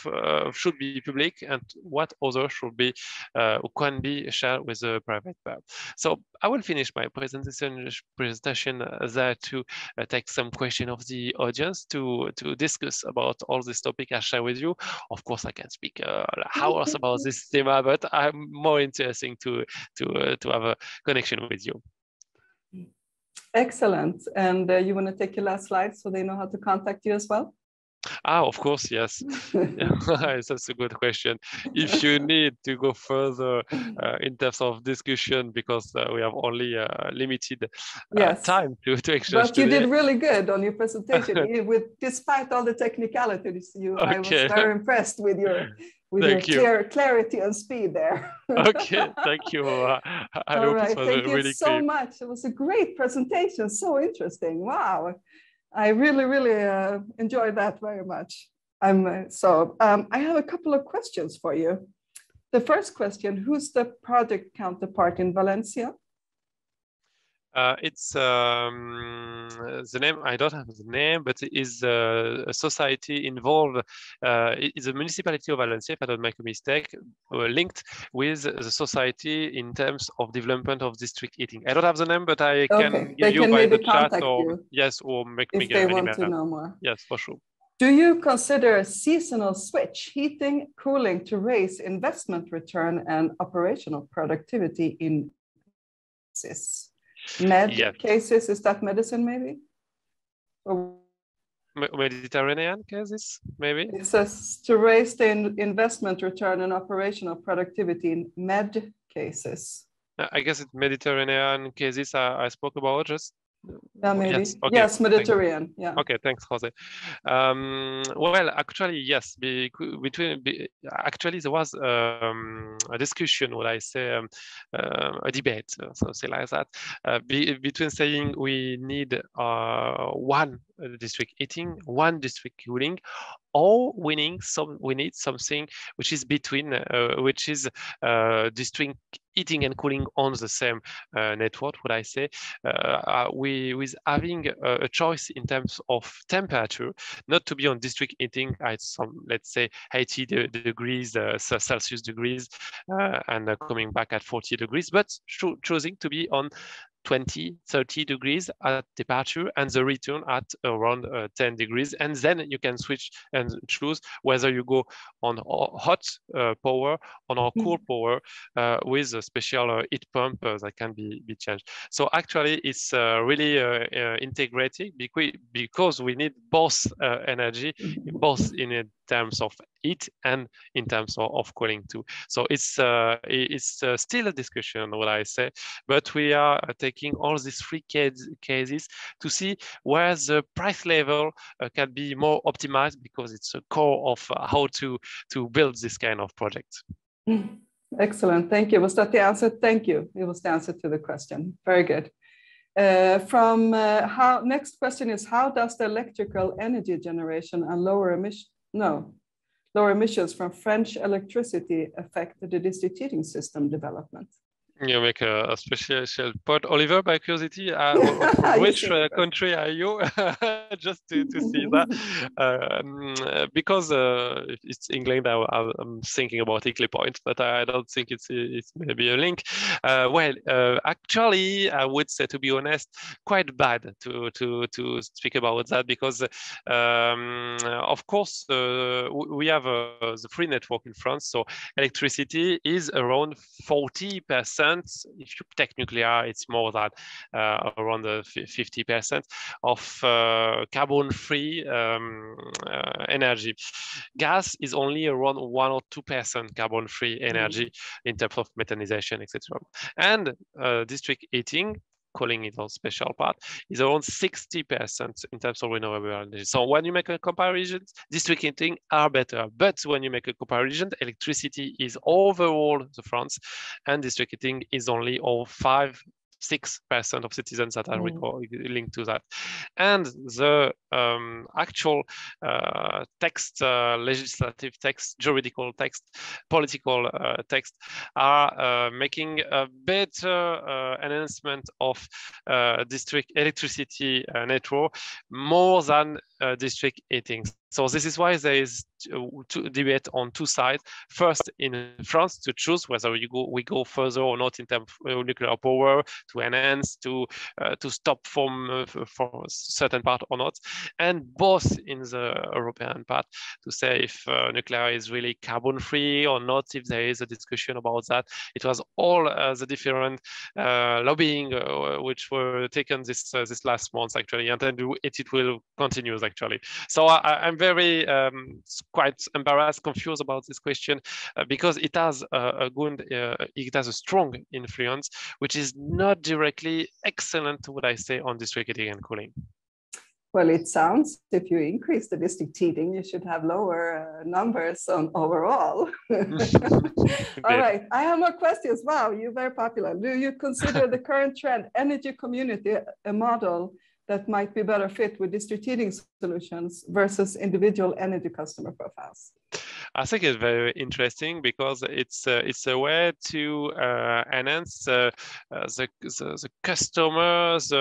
should be public and what other should be can be shared with the private part. So I will finish my presentation there to take some question of the audience to discuss about all this topic I share with you. Of course, I can speak hours about this theme, but I'm more interested to have a connection with you.
Excellent. And you want to take your last slide so they know how to contact you as well?
Of course, yes. That's a good question. If you need to go further in terms of discussion, because we have only limited time to exchange.
But you did really good on your presentation. Despite all the technicalities, I was very impressed with your clarity and speed there.
Okay, thank you.
All right, thank you really so much. It was a great presentation, so interesting. Wow. I really, really enjoyed that very much. I have a couple of questions for you. The first question, who's the project counterpart in Valencia?
It's the name, I don't have the name, but it is a society involved. It's a municipality of Valencia, if I don't make a mistake, linked with the society in terms of development of district heating. I don't have the name, but I can give you by the chat or yes, or make me get an email.
If they want to know more.
Yes, for sure.
Do you consider seasonal switch heating, cooling to raise investment return and operational productivity in cases? Cases, is that medicine maybe? Or
Mediterranean cases, maybe?
It says to raise the investment return and operational productivity in med cases.
I guess it's Mediterranean cases I spoke about just.
Maybe.
Yes, okay.
Yes, Mediterranean. Yeah.
Okay, thanks, Jose. Well, actually, yes. Actually, there was a discussion, what I say, a debate, something like that, between saying we need one district heating, one district cooling, or we need something which is between, which is district heating and cooling on the same network, what I say, with having a choice in terms of temperature, not to be on district heating at some, let's say, 80 degrees Celsius degrees, and coming back at 40 degrees, but choosing to be on 20, 30 degrees at temperature and the return at around 10 degrees. And then you can switch and choose whether you go on hot power or cool power with a special heat pump that can be changed. So actually it's really integrated because we need both energy, both in terms of heat and in terms of cooling too. So it's still a discussion, what I say, but we are taking all these three cases to see where the price level can be more optimized, because it's a core of how to build this kind of project.
Excellent, thank you. Was that the answer? Thank you. It was the answer to the question. Very good. Next question is, how does the electrical energy generation and lower lower emissions from French electricity affect the district heating system development?
You make a special point. Oliver, by curiosity, which country are you? Just to see that. Because it's England, I'm thinking about Hinkley Point, but I don't think it's maybe a link. Actually, I would say, to be honest, quite bad to speak about that, because of course we have the free network in France, so electricity is around 40%. If you take nuclear, it's more than around 50% of carbon-free energy. Gas is only around 1 or 2% carbon-free energy in terms of methanization, etc. And district heating, calling it a special part, is around 60% in terms of renewable energy. So when you make a comparison, district heating are better. But when you make a comparison, electricity is overall the France, and district heating is only 5-6% of citizens that are linked to that. And the actual text, legislative text, juridical text, political text are making a better enhancement of district electricity network more than district heating. So this is why there is debate on two sides. First, in France, to choose whether we go further or not in terms of nuclear power, to enhance, to stop from for certain part or not, and both in the European part to say if nuclear is really carbon-free or not, if there is a discussion about that. It was all the different lobbying which were taken this last month actually, and then it will continue actually. So I'm very quite embarrassed, confused about this question because it has it has a strong influence, which is not directly excellent, would I say, on district heating and cooling.
Well, it sounds if you increase the district heating, you should have lower numbers on overall. All right, I have more questions. Wow, you're very popular. Do you consider the current trend, energy community, a model that might be better fit with district heating solutions versus individual energy customer profiles?
I think it's very interesting because it's a way to enhance the customers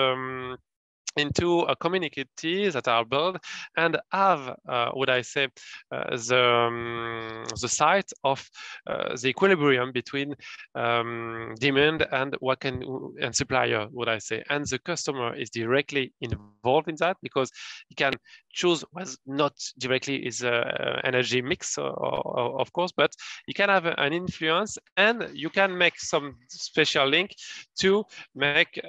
into a communities that are built and have, would I say, the site of the equilibrium between demand and and supplier, would I say, and the customer is directly involved in that because he can choose what not directly is energy mix, of course, but you can have an influence and you can make some special link to make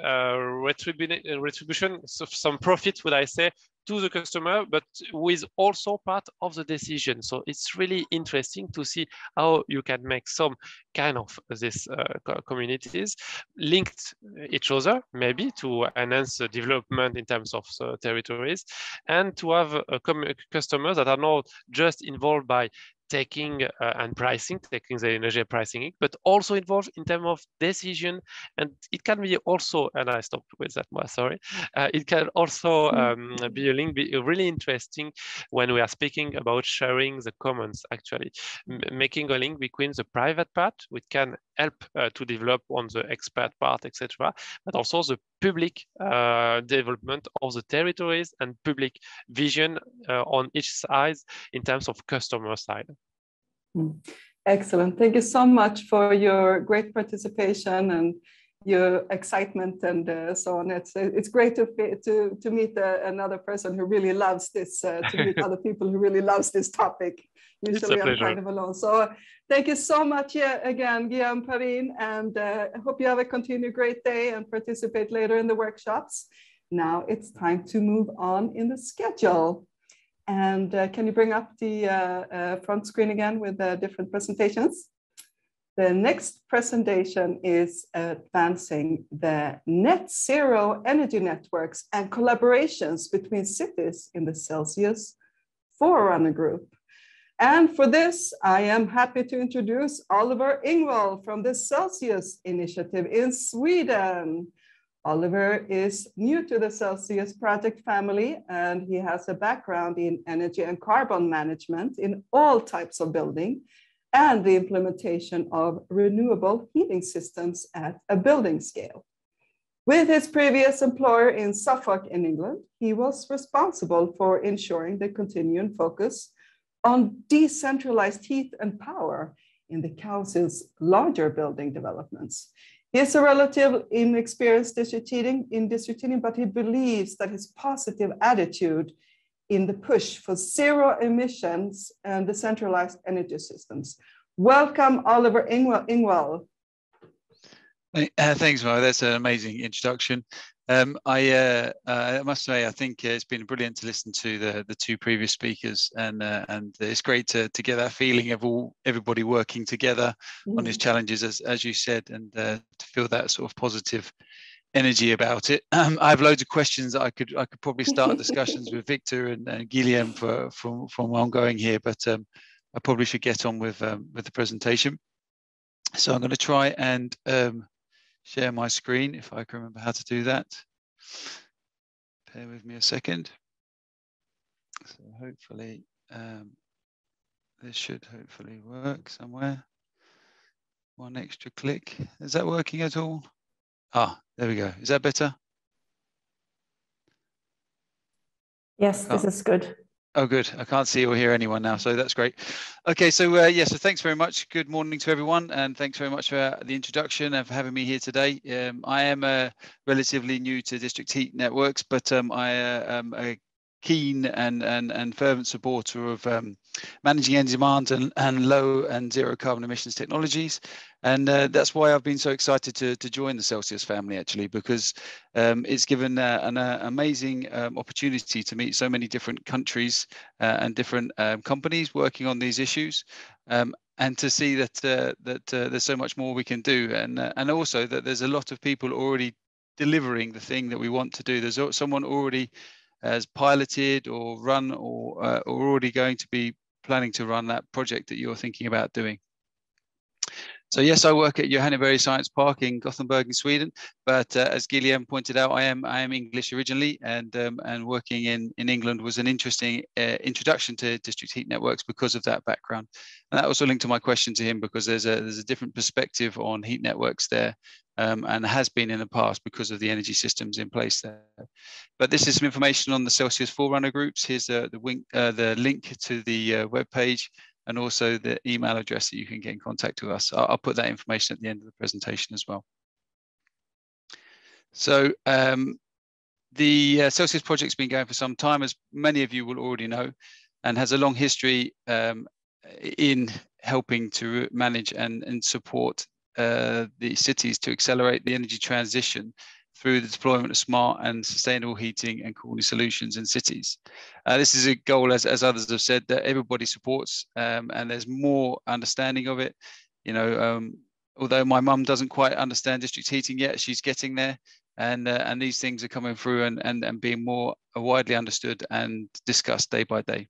retribution, so some profit, would I say, to the customer, but with also part of the decision. So it's really interesting to see how you can make some kind of this communities linked each other, maybe to enhance the development in terms of territories, and to have customers that are not just involved by taking and pricing, taking the energy pricing, but also involved in terms of decision. And it can be also, and I stopped with that one, sorry. It can also be a link, be really interesting when we are speaking about sharing the commons, actually. Making a link between the private part, which can help to develop on the expert part, etc., but also the public development of the territories and public vision on each side in terms of customer side.
Excellent. Thank you so much for your great participation and your excitement and so on. It's great to meet another person who really loves this, to meet other people who really loves this topic. Usually I'm kind of alone. So thank you so much again, Guillaume Perrin, and I hope you have a continued great day and participate later in the workshops. Now it's time to move on in the schedule. And can you bring up the front screen again with the different presentations? The next presentation is advancing the net zero energy networks and collaborations between cities in the Celsius Forerunner Group. And for this, I am happy to introduce Oliver Ingwall from the Celsius Initiative in Sweden. Oliver is new to the Celsius project family, and he has a background in energy and carbon management in all types of building and the implementation of renewable heating systems at a building scale. With his previous employer in Suffolk in England, he was responsible for ensuring the continuing focus on decentralized heat and power in the council's larger building developments. He is a relative inexperienced district heating, but he believes that his positive attitude in the push for zero emissions and decentralized energy systems. Welcome, Oliver Ingwall.
Thanks, Moa. That's an amazing introduction. I must say, I think it's been brilliant to listen to the two previous speakers, and it's great to get that feeling of everybody working together on these challenges, as you said, and to feel that sort of positive energy about it. I have loads of questions that I could probably start discussions with Victor and Guillaume from ongoing here, but I probably should get on with the presentation. So I'm going to try and share my screen if I can remember how to do that. Bear with me a second. So hopefully this should hopefully work somewhere. One extra click. Is that working at all? Ah, there we go. Is that better?
Yes, this is good.
Oh, good. I can't see or hear anyone now, so that's great. Okay, so yeah, so thanks very much. Good morning to everyone, and thanks very much for the introduction and for having me here today. I am relatively new to district heat networks, but I am a keen and fervent supporter of managing energy demand and low and zero carbon emissions technologies. And that's why I've been so excited to join the Celsius family, actually, because it's given an amazing opportunity to meet so many different countries and different companies working on these issues, and to see that there's so much more we can do, and also that there's a lot of people already delivering the thing that we want to do. There's someone already has piloted or run or already going to be planning to run that project that you're thinking about doing. So yes, I work at Johanneberg Science Park in Gothenburg in Sweden, but as Guillaume pointed out, I am English originally, and working in England was an interesting introduction to district heat networks because of that background. And that also linked to my question to him, because there's a different perspective on heat networks there, and has been in the past because of the energy systems in place there. But this is some information on the Celsius Forerunner groups. Here's the link to the web page, and also the email address that you can get in contact with us. I'll put that information at the end of the presentation as well. So the Celsius project's been going for some time, as many of you will already know, and has a long history in helping to manage and support the cities to accelerate the energy transition through the deployment of smart and sustainable heating and cooling solutions in cities. This is a goal, as others have said, that everybody supports, and there's more understanding of it. You know, although my mum doesn't quite understand district heating yet, she's getting there, and these things are coming through and being more widely understood and discussed day by day.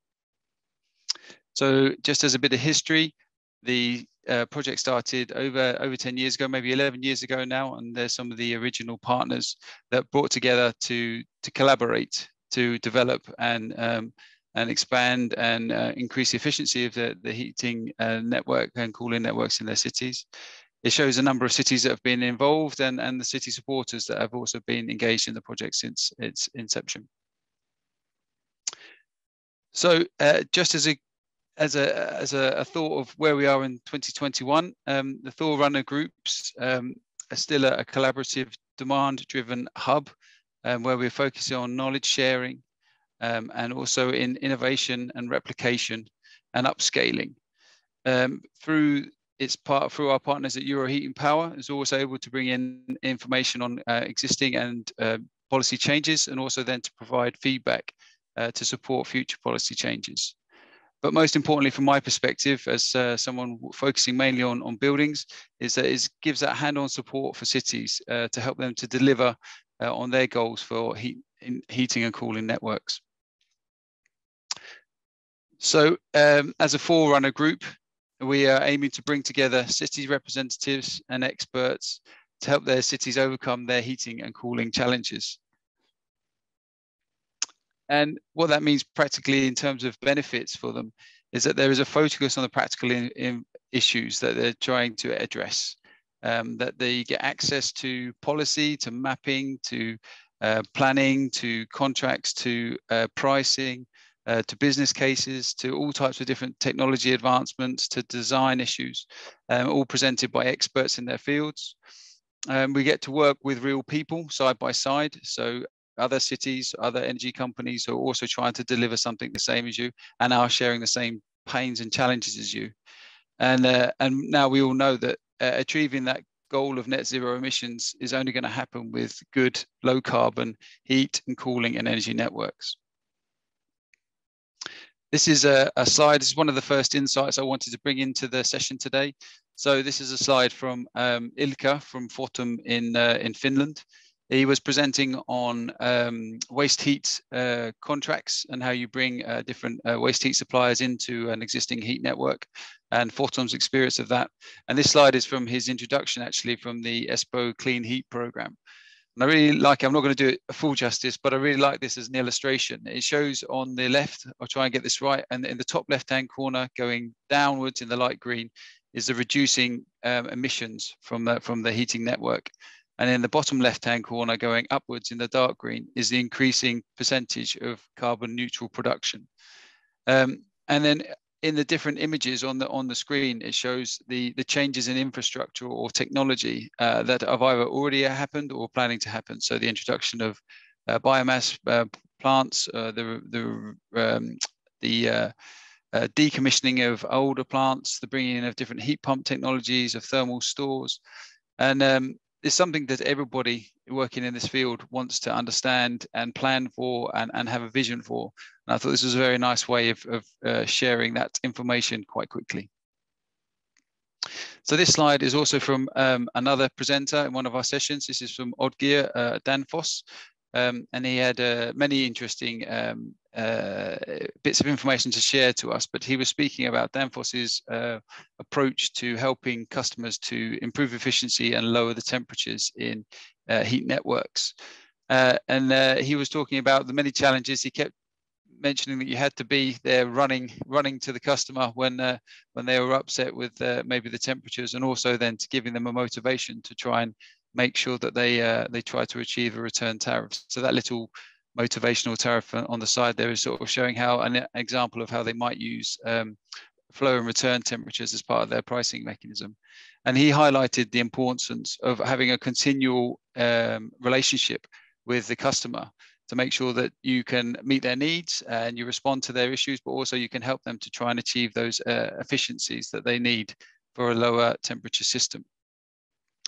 So just as a bit of history, the project started over 10 years ago, maybe 11 years ago now, and there's some of the original partners that brought together to collaborate to develop and expand and increase the efficiency of the heating network and cooling networks in their cities. It shows a number of cities that have been involved and the city supporters that have also been engaged in the project since its inception. So just as a thought of where we are in 2021, the Forerunner groups are still a collaborative, demand-driven hub where we're focusing on knowledge sharing and also in innovation and replication and upscaling. Through our partners at Euro Heating Power is also able to bring in information on existing and policy changes, and also then to provide feedback to support future policy changes. But most importantly, from my perspective, as someone focusing mainly on buildings, is that it gives that hand-on support for cities to help them to deliver on their goals for heating and cooling networks. So as a Forerunner group, we are aiming to bring together city representatives and experts to help their cities overcome their heating and cooling challenges. And what that means practically in terms of benefits for them is that there is a focus on the practical issues that they're trying to address, that they get access to policy, to mapping, to planning, to contracts, to pricing, to business cases, to all types of different technology advancements, to design issues, all presented by experts in their fields. We get to work with real people side by side. So other cities, other energy companies who are also trying to deliver something the same as you and are sharing the same pains and challenges as you. And now we all know that achieving that goal of net zero emissions is only going to happen with good low carbon heat and cooling and energy networks. This is a slide. This is one of the first insights I wanted to bring into the session today. So this is a slide from Ilkka from Fortum in Finland. He was presenting on waste heat contracts and how you bring different waste heat suppliers into an existing heat network and Fortum's experience of that. And this slide is from his introduction, actually, from the ESPO Clean Heat Program. And I really like it. I'm not going to do it full justice, but I really like this as an illustration. It shows on the left, I'll try and get this right, and in the top left-hand corner, going downwards in the light green, is the reducing emissions from the heating network. And in the bottom left-hand corner, going upwards in the dark green, is the increasing percentage of carbon neutral production. And then in the different images on the screen, it shows the changes in infrastructure or technology that have either already happened or planning to happen. So the introduction of biomass plants, the decommissioning of older plants, the bringing in of different heat pump technologies, of thermal stores, and it's something that everybody working in this field wants to understand and plan for and have a vision for. And I thought this was a very nice way of sharing that information quite quickly. So this slide is also from another presenter in one of our sessions. This is from Oddgeir Danfoss. And he had many interesting bits of information to share to us, but he was speaking about Danfoss's approach to helping customers to improve efficiency and lower the temperatures in heat networks. And he was talking about the many challenges. He kept mentioning that you had to be there running to the customer when they were upset with maybe the temperatures, and also then to giving them a motivation to try and make sure that they try to achieve a return tariff. So that little motivational tariff on the side there is sort of showing how an example of how they might use flow and return temperatures as part of their pricing mechanism. And he highlighted the importance of having a continual relationship with the customer to make sure that you can meet their needs and you respond to their issues, but also you can help them to try and achieve those efficiencies that they need for a lower temperature system.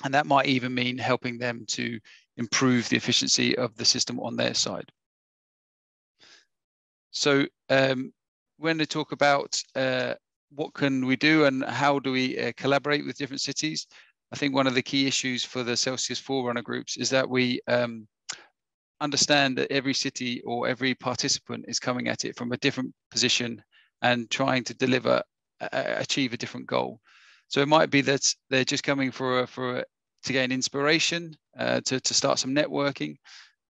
And that might even mean helping them to improve the efficiency of the system on their side. So when they talk about what can we do and how do we collaborate with different cities, I think one of the key issues for the Celsius Forerunner groups is that we understand that every city or every participant is coming at it from a different position and trying to deliver, achieve a different goal. So it might be that they're just coming to gain inspiration, to start some networking.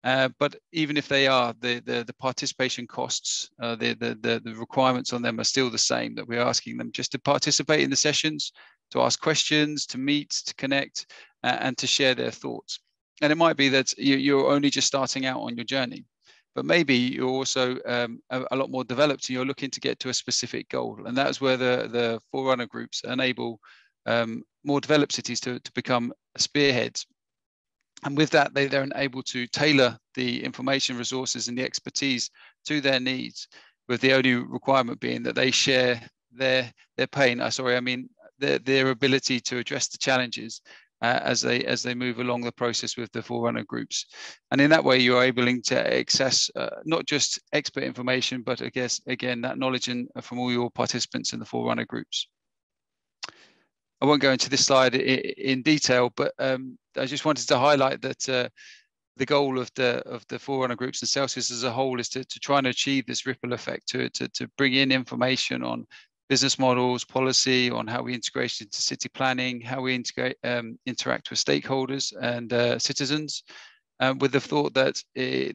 But even if they are, the participation costs, the requirements on them are still the same, that we're asking them just to participate in the sessions, to ask questions, to meet, to connect, and to share their thoughts. And it might be that you're only just starting out on your journey, but maybe you're also a lot more developed and you're looking to get to a specific goal. And that's where the Forerunner groups enable more developed cities to become spearheads. And with that, they're able to tailor the information, resources, and the expertise to their needs, with the only requirement being that they share their pain. Their ability to address the challenges as they move along the process with the Forerunner groups. And in that way, you're able to access not just expert information, but I guess, again, that knowledge from all your participants in the Forerunner groups. I won't go into this slide in detail, but I just wanted to highlight that the goal of the Forerunner groups and Celsius as a whole is to try and achieve this ripple effect, to bring in information on business models, policy, on how we integrate into city planning, how we interact with stakeholders and citizens, with the thought that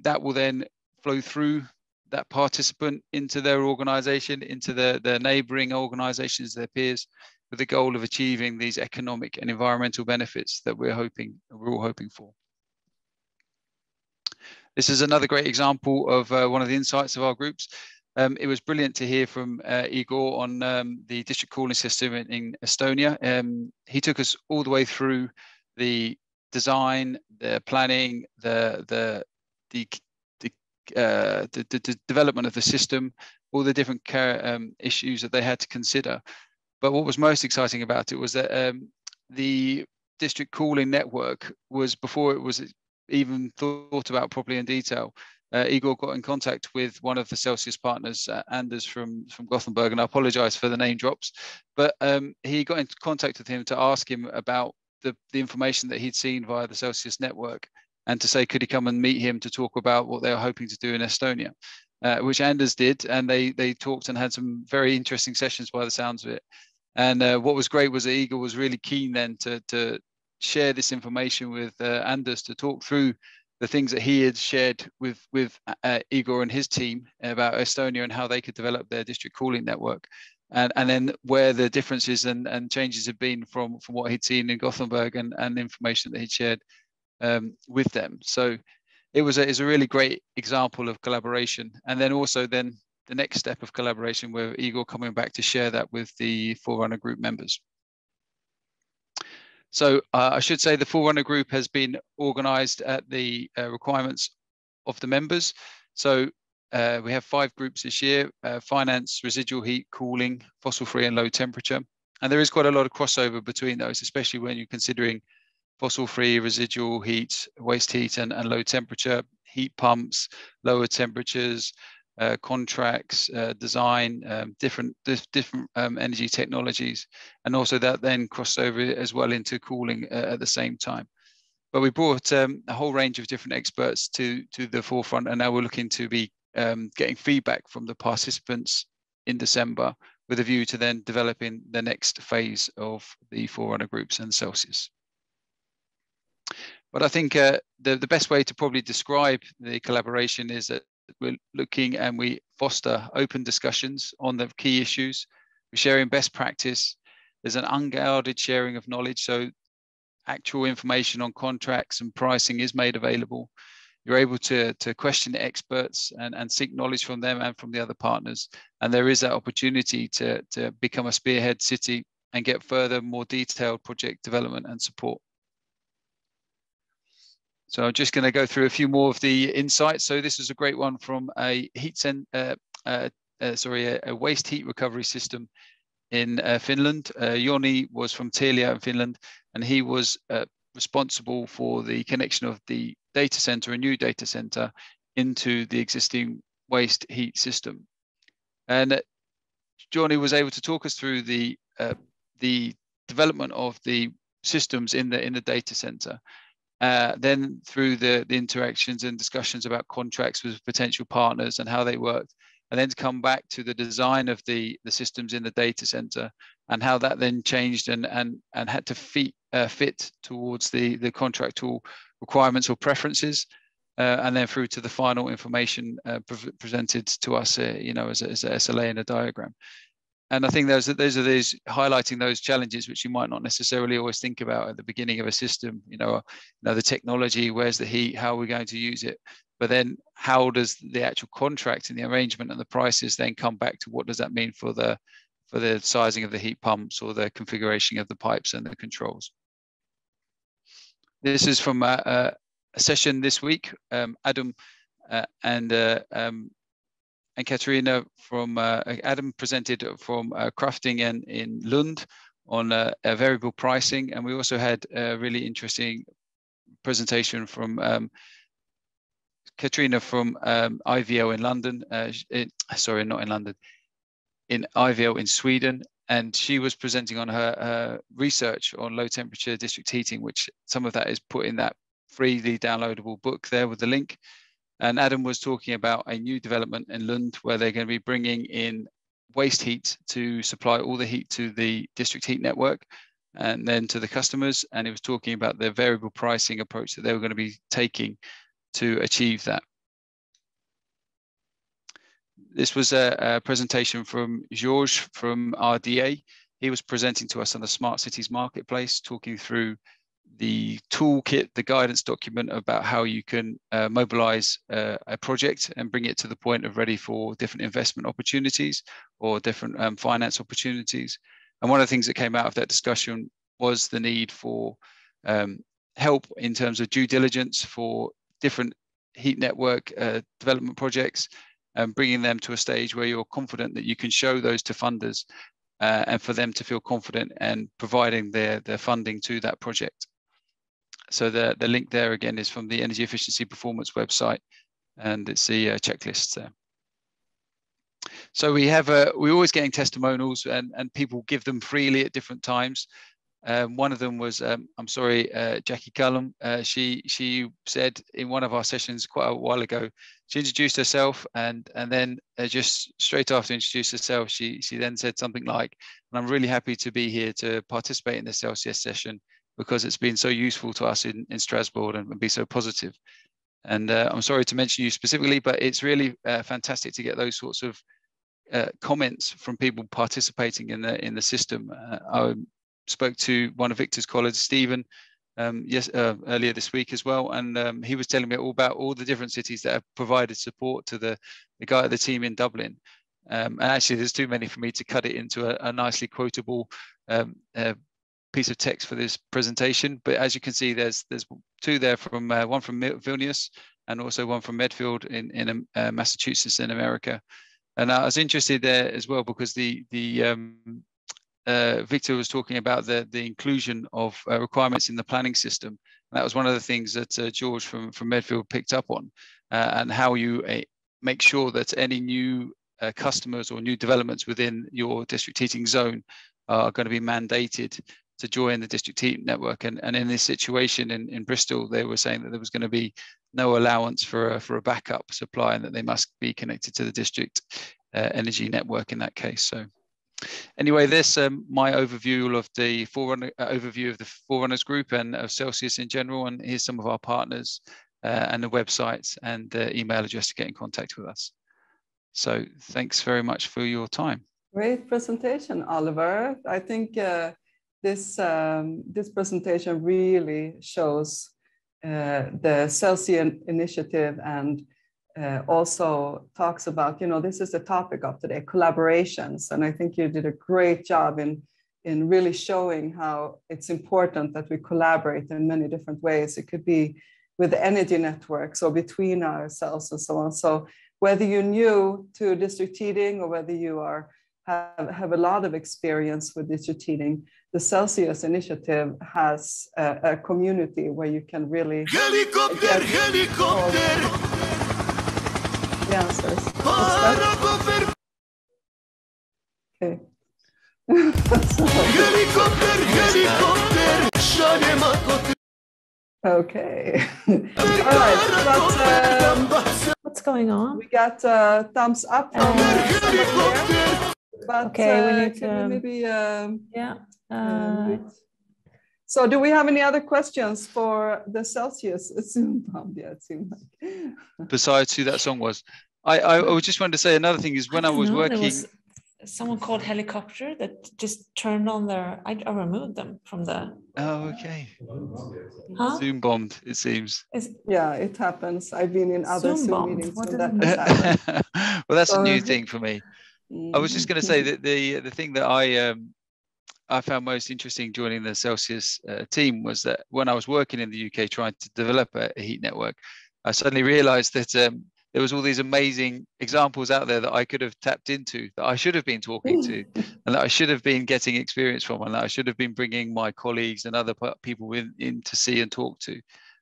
that will then flow through that participant into their organization, into their neighboring organizations, their peers, with the goal of achieving these economic and environmental benefits that we're all hoping for. This is another great example of one of the insights of our groups. It was brilliant to hear from Igor on the district cooling system in Estonia. He took us all the way through the design, the planning, the development of the system, all the different issues that they had to consider. But what was most exciting about it was that the district cooling network was, before it was even thought about properly in detail, Igor got in contact with one of the Celsius partners, Anders from Gothenburg, and I apologize for the name drops, but he got in contact with him to ask him about the information that he'd seen via the Celsius network, and to say, could he come and meet him to talk about what they were hoping to do in Estonia, which Anders did, and they talked and had some very interesting sessions by the sounds of it. And what was great was that Igor was really keen then to share this information with Anders, to talk through the things that he had shared with Igor and his team about Estonia and how they could develop their district cooling network, and then where the differences and changes have been from what he'd seen in Gothenburg and information that he'd shared with them. So it's a really great example of collaboration. And then also the next step of collaboration, with Igor coming back to share that with the Forerunner Group members. So I should say the Forerunner Group has been organized at the requirements of the members. So we have 5 groups this year: finance, residual heat, cooling, fossil free and low temperature. And there is quite a lot of crossover between those, especially when you're considering fossil free, residual heat, waste heat and low temperature, heat pumps, lower temperatures, contracts, design, different energy technologies, and also that then crossed over as well into cooling at the same time. But we brought a whole range of different experts to the forefront, and now we're looking to be getting feedback from the participants in December, with a view to then developing the next phase of the Forerunner Groups and Celsius. But I think the best way to probably describe the collaboration is that we're looking and we foster open discussions on the key issues. We're sharing best practice. There's an unguarded sharing of knowledge. So actual information on contracts and pricing is made available. You're able to question the experts and seek knowledge from them and from the other partners. And there is that opportunity to become a spearhead city and get further, more detailed project development and support. So I'm just going to go through a few more of the insights. So this is a great one from a waste heat recovery system in Finland. Joni was from Telia in Finland, and he was responsible for the connection of the data center, a new data center, into the existing waste heat system. And Joni was able to talk us through the development of the systems in the data center. Then through the interactions and discussions about contracts with potential partners and how they worked, and then to come back to the design of the systems in the data center and how that then changed and had to fit towards the contractual requirements or preferences, and then through to the final information presented to us, as a SLA in a diagram. And I think those are these highlighting those challenges which you might not necessarily always think about at the beginning of a system. The technology, where's the heat, how are we going to use it? But then how does the actual contract and the arrangement and the prices then come back to what does that mean for the sizing of the heat pumps or the configuration of the pipes and the controls? This is from a session this week. Adam and Katarina from Adam presented from crafting in Lund on variable pricing, and we also had a really interesting presentation from Katarina from IVL in London. Sorry, not in London, in IVL in Sweden, and she was presenting on her research on low temperature district heating, which some of that is put in that freely downloadable book there with the link. And Adam was talking about a new development in Lund where they're going to be bringing in waste heat to supply all the heat to the district heat network and then to the customers. And he was talking about the variable pricing approach that they were going to be taking to achieve that. This was a presentation from Georges from RDA. He was presenting to us on the Smart Cities Marketplace, talking through the toolkit, the guidance document about how you can mobilize a project and bring it to the point of ready for different investment opportunities or different finance opportunities. And one of the things that came out of that discussion was the need for help in terms of due diligence for different heat network development projects, and bringing them to a stage where you're confident that you can show those to funders and for them to feel confident and providing their funding to that project. So the link there again is from the Energy Efficiency Performance website, and it's the checklist there. So we're always getting testimonials, and people give them freely at different times. One of them was, I'm sorry, Jackie Cullum. She said in one of our sessions quite a while ago, she introduced herself, and then just straight after introduced herself, she then said something like, "I'm really happy to be here to participate in the Celsius session because it's been so useful to us in Strasbourg and be so positive." And I'm sorry to mention you specifically, but it's really fantastic to get those sorts of comments from people participating in the system. I spoke to one of Victor's colleagues, Stephen, earlier this week as well, and he was telling me all about all the different cities that have provided support to the guy at the team in Dublin. And actually, there's too many for me to cut it into a nicely quotable piece of text for this presentation. But as you can see, there's two there from one from Vilnius and also one from Medfield in Massachusetts in America. And I was interested there as well because Victor was talking about the inclusion of requirements in the planning system. And that was one of the things that George from Medfield picked up on, and how you make sure that any new customers or new developments within your district heating zone are going to be mandated to join the district heat network. And in this situation in Bristol, they were saying that there was going to be no allowance for a backup supply, and that they must be connected to the district energy network in that case. So anyway, this my overview of the Forerunners group and of Celsius in general. And here's some of our partners and the websites and the email address to get in contact with us. So thanks very much for your time.
Great presentation, Oliver. I think this presentation really shows the Celsius initiative, and also talks about, this is the topic of today, collaborations. And I think you did a great job in really showing how it's important that we collaborate in many different ways. It could be with the energy networks or between ourselves and so on. So whether you're new to district heating or whether you have a lot of experience with district heating, the Celsius initiative has a community where you can really get the answers. Okay. Okay. All right. But,
what's going on?
We got thumbs up from somebody here. But
okay, we need
to maybe
yeah.
So do we have any other questions for the Celsius Zoom bomb? Yeah, it seemed like.
Besides who that song was, I just wanted to say another thing is when I was working.
There was someone called Helicopter that just turned on their. I removed them from the.
Oh, okay.
Huh?
Zoom bombed, it seems.
Yeah, it happens. I've been in other Zoom meetings when that has happened.
Well, that's a new thing for me. I was just going to say that the thing that I found most interesting joining the Celsius team was that when I was working in the UK trying to develop a heat network, I suddenly realized that there was all these amazing examples out there that I could have tapped into, that I should have been talking to, and that I should have been getting experience from, and that I should have been bringing my colleagues and other people in to see and talk to.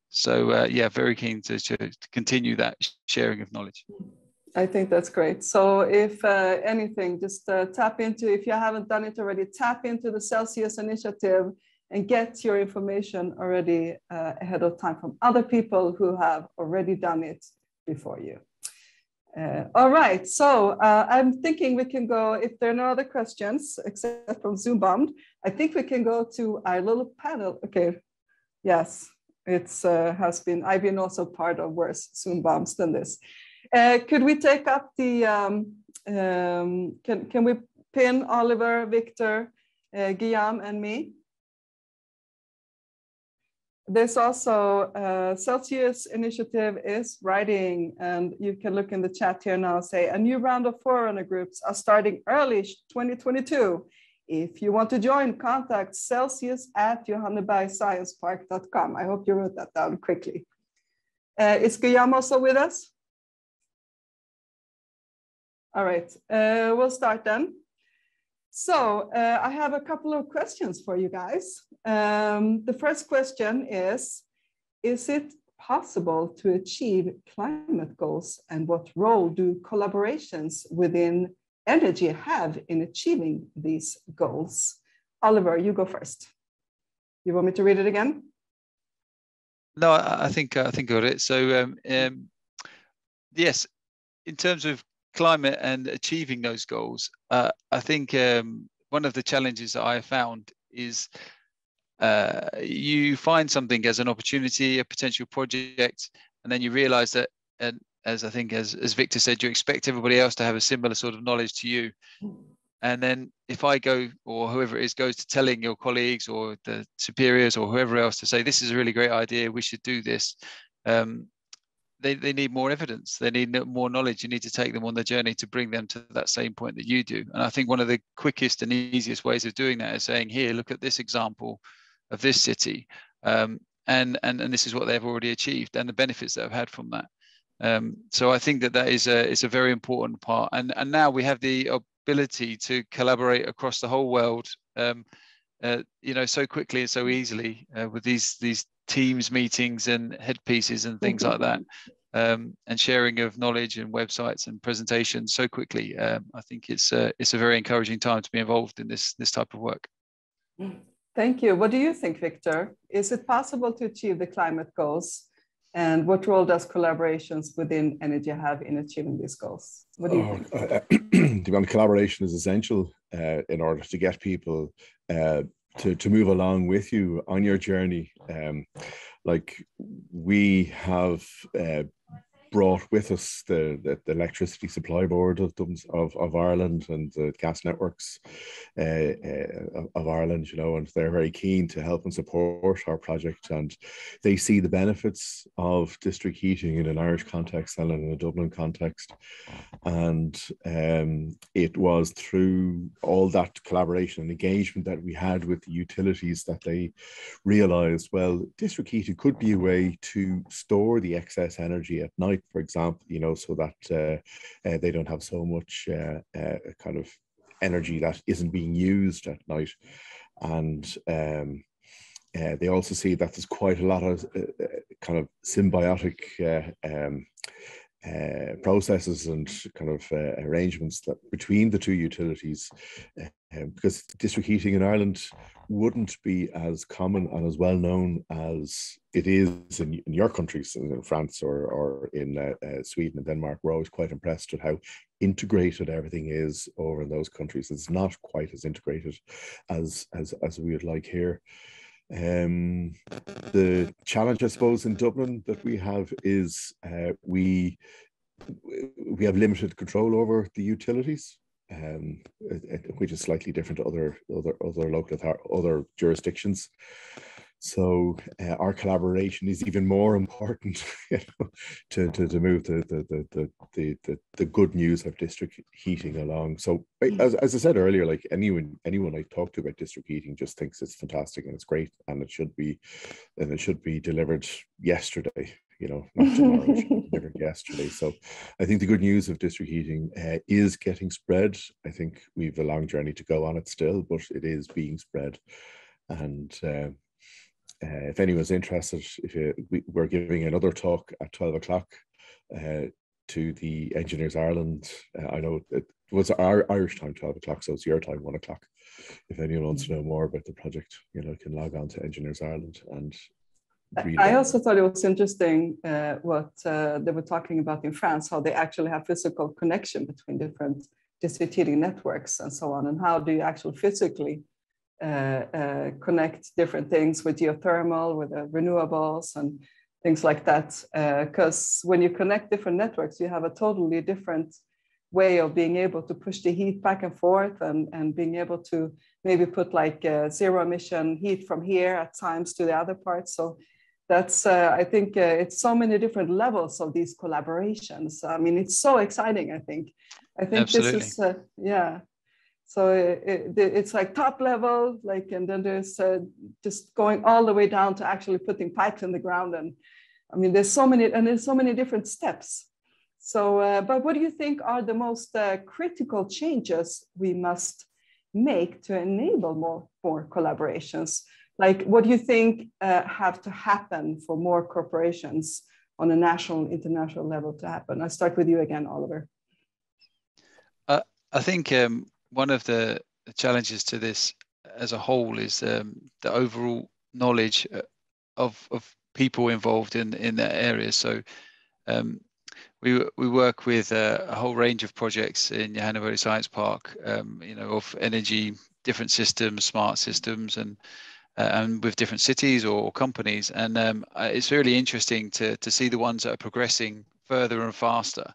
So yeah, very keen to continue that sharing of knowledge.
I think that's great. So if anything, just tap into, if you haven't done it already, tap into the Celsius initiative and get your information already ahead of time from other people who have already done it before you. All right, so I'm thinking we can go, if there are no other questions, except from Zoom bombed, I think we can go to our little panel. Okay, yes, it's has been, I've been also part of worse Zoom bombs than this. Could we take up the, can we pin Oliver, Victor, Guillaume and me? There's also Celsius initiative is writing, and you can look in the chat here now, say a new round of forerunner groups are starting early 2022. If you want to join, contact celsius@johannebergsciencepark.com. I hope you wrote that down quickly. Is Guillaume also with us? All right, we'll start then. So I have a couple of questions for you guys. The first question is it possible to achieve climate goals, and what role do collaborations within energy have in achieving these goals? Oliver, you go first. You want me to read it again?
No, I think I got it. So yes, in terms of climate and achieving those goals, I think one of the challenges that I have found is you find something as an opportunity, a potential project, and then you realize that, and as I think as Victor said, you expect everybody else to have a similar sort of knowledge to you. And then if I go, or whoever it is goes to telling your colleagues or the superiors or whoever else to say, this is a really great idea, we should do this, they need more evidence, they need more knowledge. You need to take them on the journey to bring them to that same point that you do. And I think one of the quickest and easiest ways of doing that is saying, here, look at this example of this city, and this is what they've already achieved and the benefits that have had from that. So I think that is a very important part. And now we have the ability to collaborate across the whole world, you know, so quickly and so easily with these Teams meetings and headpieces and things like that, and sharing of knowledge and websites and presentations so quickly. I think it's a very encouraging time to be involved in this type of work.
Thank you. What do you think, Victor? Is it possible to achieve the climate goals? And what role does collaborations within energy have in achieving these goals? What do you think?
Collaboration is essential in order to get people to move along with you on your journey. Like we have brought with us the electricity supply board of Ireland and the gas networks of Ireland, you know, and they're very keen to help and support our project, and they see the benefits of district heating in an Irish context and in a Dublin context. And it was through all that collaboration and engagement that we had with the utilities that they realized, well, district heating could be a way to store the excess energy at night, for example, you know, so that they don't have so much kind of energy that isn't being used at night. And they also see that there's quite a lot of kind of symbiotic processes and kind of arrangements that between the two utilities, because district heating in Ireland wouldn't be as common and as well known as it is in your countries, in France or in Sweden and Denmark. We're always quite impressed with how integrated everything is over in those countries. It's not quite as integrated as we would like here. The challenge, I suppose, in Dublin that we have is we have limited control over the utilities, which is slightly different to other jurisdictions. So our collaboration is even more important, you know, to move the good news of district heating along. So as I said earlier, like anyone I talk to about district heating just thinks it's fantastic and it's great and it should be delivered yesterday. You know, not tomorrow, it should be delivered yesterday. So I think the good news of district heating is getting spread. I think we've a long journey to go on it still, but it is being spread. And if anyone's interested, we're giving another talk at 12 o'clock to the Engineers Ireland. I know it was our Irish time, 12 o'clock, so it's your time, 1 o'clock. If anyone wants to know more about the project, you know, can log on to Engineers Ireland and
I also thought it was interesting what they were talking about in France, how they actually have physical connection between different district heating networks and so on, and how do you actually physically connect different things with geothermal, with renewables and things like that. Because when you connect different networks, you have a totally different way of being able to push the heat back and forth, and being able to maybe put like zero emission heat from here at times to the other parts. So that's, I think it's so many different levels of these collaborations. I mean, it's so exciting, I think.
Absolutely.
This is, yeah. So it's like top level, like, and then there's just going all the way down to actually putting pipes in the ground. And I mean, there's so many different steps. So, but what do you think are the most critical changes we must make to enable more collaborations? Like, what do you think have to happen for more corporations on a national, international level to happen? I'll start with you again, Oliver.
I think one of the challenges to this as a whole is the overall knowledge of people involved in that area. So we work with a whole range of projects in Johanneberg Science Park, you know, of energy, different systems, smart systems, and with different cities or companies. And it's really interesting to see the ones that are progressing further and faster.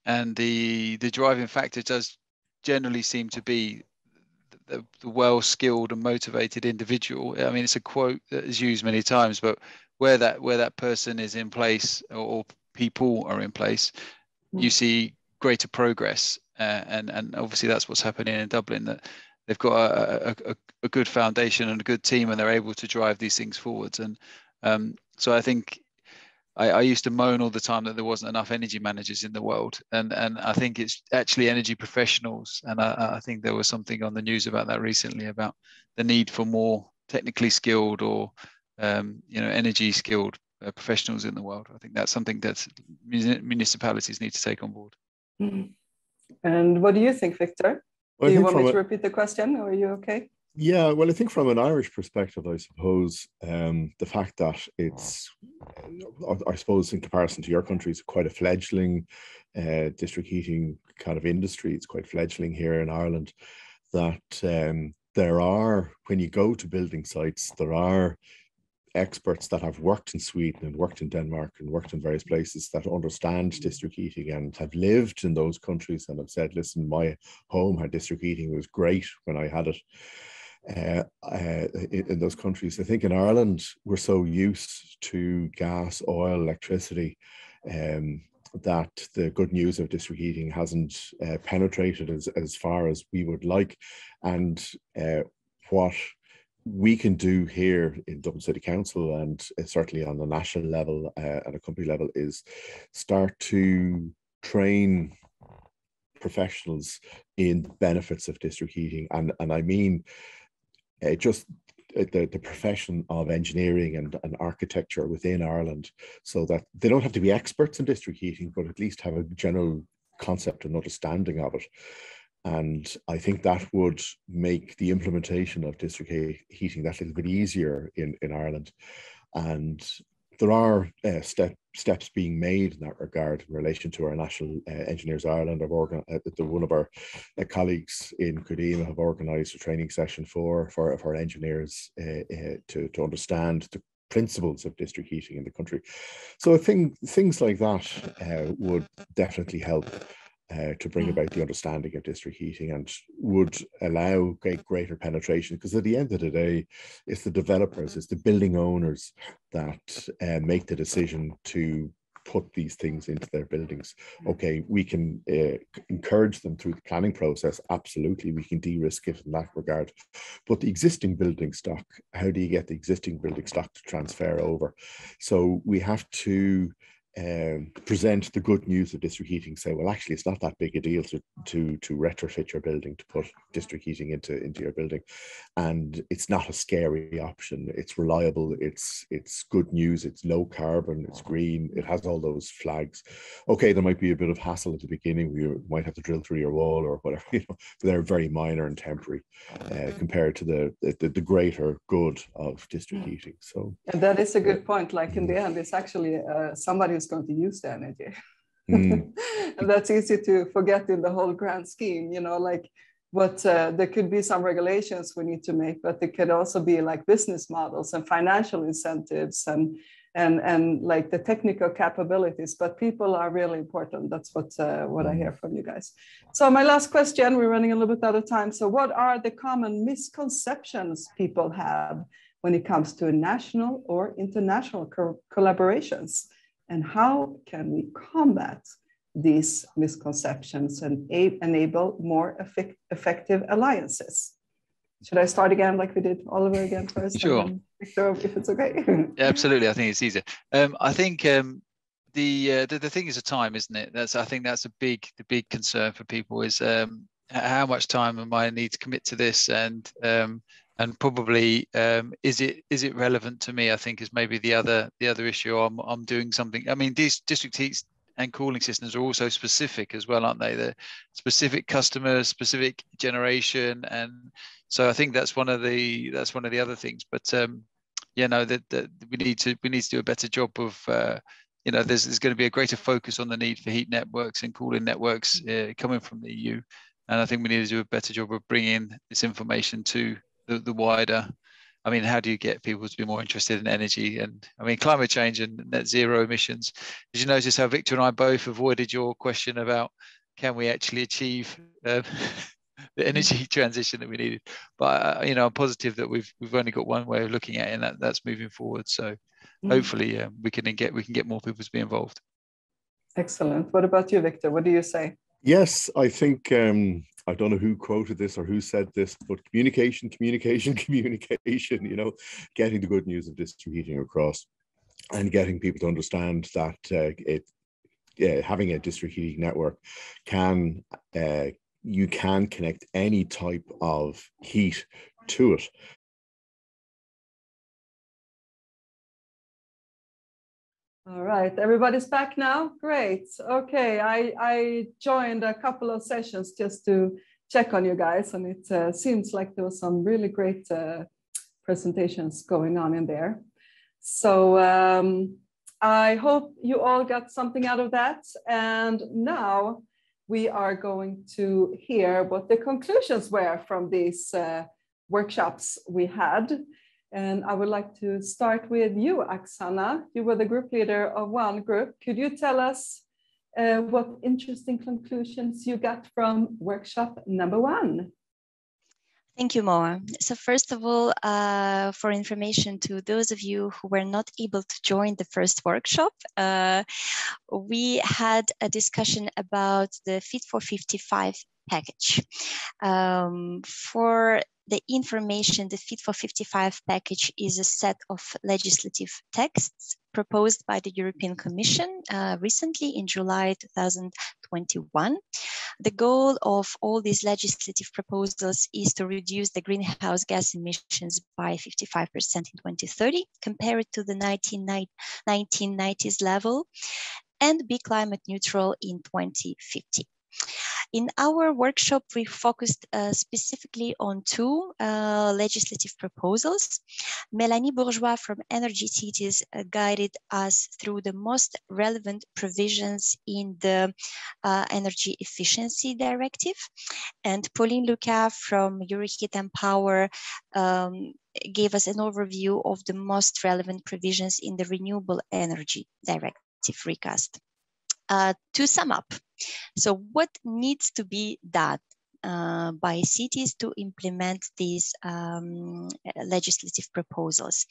And the driving factor does generally seem to be the well-skilled and motivated individual. I mean, it's a quote that is used many times, but where that person is in place, or people are in place, you see greater progress. And obviously that's what's happening in Dublin, that they've got a good foundation and a good team, and they're able to drive these things forwards. And so I think I used to moan all the time that there wasn't enough energy managers in the world, and I think it's actually energy professionals. And I think there was something on the news about that recently, about the need for more technically skilled or you know, energy skilled professionals in the world. I think that's something that municipalities need to take on board.
And what do you think, Victor?
Well,
do you want me to repeat the question, or are you okay?
Yeah, well, I think from an Irish perspective, I suppose the fact that it's, I suppose in comparison to your country, it's quite a fledgling district heating kind of industry. It's quite fledgling here in Ireland, that there are, when you go to building sites, there are experts that have worked in Sweden and worked in Denmark and worked in various places that understand district heating and have lived in those countries and have said, listen, my home had district heating, it was great when I had it. In those countries. I think in Ireland, we're so used to gas, oil, electricity, that the good news of district heating hasn't penetrated as far as we would like. And what we can do here in Dublin City Council, and certainly on the national level and a company level, is start to train professionals in the benefits of district heating. And I mean, just the profession of engineering and architecture within Ireland, so that they don't have to be experts in district heating, but at least have a general concept and understanding of it. And I think that would make the implementation of district heating that little bit easier in Ireland. And there are steps being made in that regard in relation to our National Engineers Ireland. One of our colleagues in Kudima have organised a training session for engineers to understand the principles of district heating in the country. So I think things like that would definitely help to bring about the understanding of district heating, and would allow greater penetration, because at the end of the day, it's the developers, it's the building owners that make the decision to put these things into their buildings. Okay, we can encourage them through the planning process, absolutely, we can de-risk it in that regard. But the existing building stock, how do you get the existing building stock to transfer over? So we have to present the good news of district heating, say, well, actually, it's not that big a deal to retrofit your building, to put district heating into your building, and it's not a scary option. It's reliable. It's good news. It's low carbon. It's green. It has all those flags. Okay, there might be a bit of hassle at the beginning. You might have to drill through your wall or whatever. You know, they're very minor and temporary compared to the greater good of district heating. So
and that is a good point. Like in the end, it's actually somebody who's going to use the energy. And that's easy to forget in the whole grand scheme, you know, like what there could be some regulations we need to make, but there could also be like business models and financial incentives and like the technical capabilities, but people are really important. That's what I hear from you guys. So my last question, we're running a little bit out of time. So what are the common misconceptions people have when it comes to national or international collaborations? And how can we combat these misconceptions and enable more effective alliances? Should I start again like we did Oliver again first?
Sure.
Victor, if it's okay.
Yeah, absolutely. I think it's easier. I think the thing is a time, isn't it? I think that's the big concern for people is how much time am I need to commit to this, and probably is it relevant to me? I think is maybe the other issue. I'm doing something. I mean, these district heat and cooling systems are also specific as well, aren't they? They're specific customers, specific generation, and so I think that's one of the other things. But you know, that we need to do a better job of you know, there's going to be a greater focus on the need for heat networks and cooling networks coming from the EU, and I think we need to do a better job of bringing this information to the wider. I mean, how do you get people to be more interested in energy? And I mean, climate change and net zero emissions. Did you notice how Victor and I both avoided your question about can we actually achieve the energy transition that we needed? But you know, I'm positive that we've only got one way of looking at it, and that's moving forward. So hopefully we can get more people to be involved.
Excellent. What about you, Victor? What do you say?
Yes, I think I don't know who quoted this or who said this, but communication, you know, getting the good news of district heating across and getting people to understand that having a district heating network you can connect any type of heat to it.
All right, everybody's back now. Great. Okay, I joined a couple of sessions just to check on you guys, and it seems like there was some really great presentations going on in there. So I hope you all got something out of that. And now we are going to hear what the conclusions were from these workshops we had. And I would like to start with you, Oksana. You were the group leader of one group. Could you tell us what interesting conclusions you got from workshop number 1?
Thank you, Moa. So first of all, for information to those of you who were not able to join the first workshop, we had a discussion about the Fit for 55 package. For the information, the Fit for 55 package is a set of legislative texts proposed by the European Commission recently in July 2021. The goal of all these legislative proposals is to reduce the greenhouse gas emissions by 55% in 2030 compared to the 1990s level and be climate neutral in 2050. In our workshop, we focused specifically on 2 legislative proposals. Mélanie Bourgeois from Energy Cities guided us through the most relevant provisions in the Energy Efficiency Directive. And Pauline Lucas from Euroheat and Power gave us an overview of the most relevant provisions in the Renewable Energy Directive recast. To sum up, so what needs to be done by cities to implement these legislative proposals?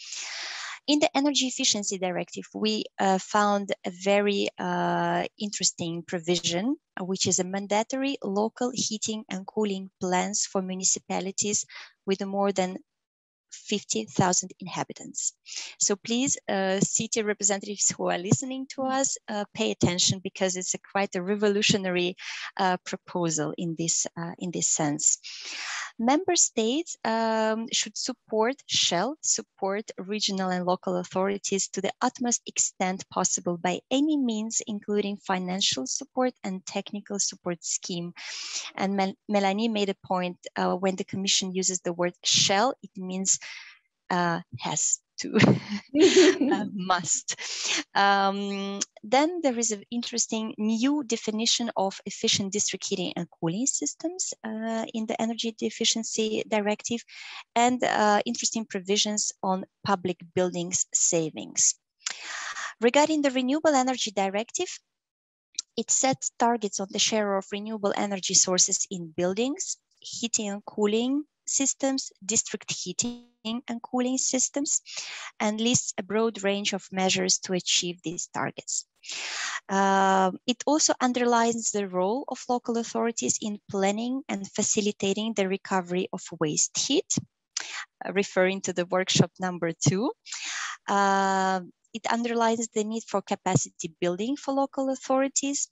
In the Energy Efficiency Directive, we found a very interesting provision, which is a mandatory local heating and cooling plans for municipalities with more than 50,000 inhabitants. So please, city representatives who are listening to us, pay attention, because it's quite a revolutionary proposal in this sense. Member states shall support regional and local authorities to the utmost extent possible by any means, including financial support and technical support scheme. And Melanie made a point, when the Commission uses the word shall, it means has to, must. Then there is an interesting new definition of efficient district heating and cooling systems in the Energy Efficiency Directive, and interesting provisions on public buildings savings. Regarding the Renewable Energy Directive, it sets targets on the share of renewable energy sources in buildings, heating and cooling systems, district heating and cooling systems, and lists a broad range of measures to achieve these targets. It also underlines the role of local authorities in planning and facilitating the recovery of waste heat, referring to the workshop number 2. It underlines the need for capacity building for local authorities,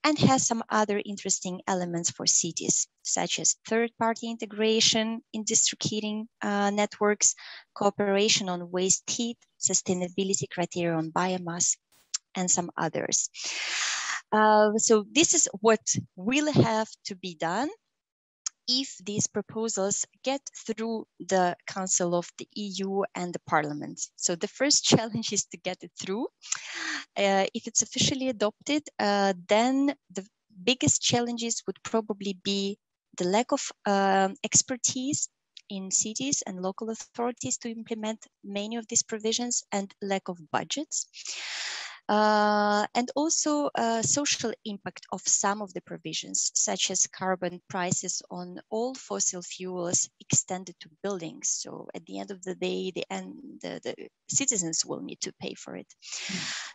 and has some other interesting elements for cities, such as third-party integration in district heating networks, cooperation on waste heat, sustainability criteria on biomass, and some others. So this is what will have to be done if these proposals get through the Council of the EU and the Parliament. So the first challenge is to get it through. If it's officially adopted, then the biggest challenges would probably be the lack of expertise in cities and local authorities to implement many of these provisions, and lack of budgets. And also social impact of some of the provisions, such as carbon prices on all fossil fuels extended to buildings. So at the end of the day, the citizens will need to pay for it.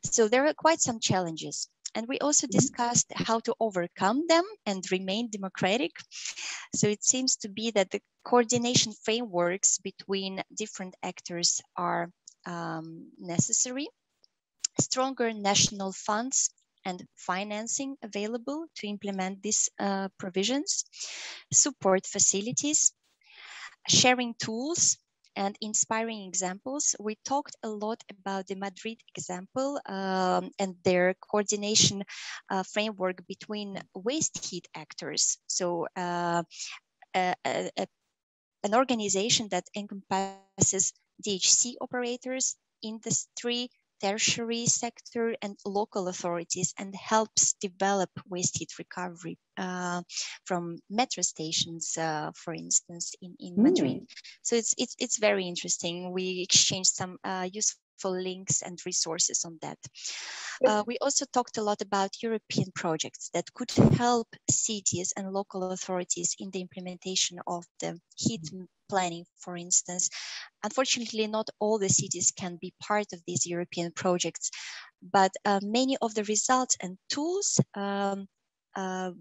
So there are quite some challenges. And we also discussed how to overcome them and remain democratic. So it seems to be that the coordination frameworks between different actors are necessary. Stronger national funds and financing available to implement these provisions, support facilities, sharing tools, and inspiring examples. We talked a lot about the Madrid example and their coordination framework between waste heat actors. So an organization that encompasses DHC operators, industry, tertiary sector, and local authorities, and helps develop waste heat recovery from metro stations, for instance, in Madrid. So it's very interesting. We exchanged some useful links and resources on that. We also talked a lot about European projects that could help cities and local authorities in the implementation of the heat planning, for instance. Unfortunately, not all the cities can be part of these European projects, but many of the results and tools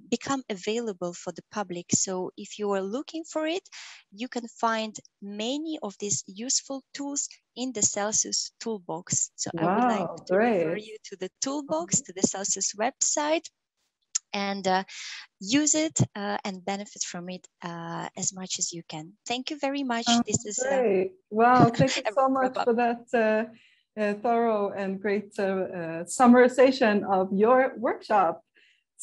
become available for the public. So if you are looking for it, you can find many of these useful tools in the Celsius toolbox. So I would like to refer you to the toolbox, to the Celsius website, and use it and benefit from it as much as you can. Thank you very much.
This is great. Wow, thank you so much for that thorough and great summarization of your workshop.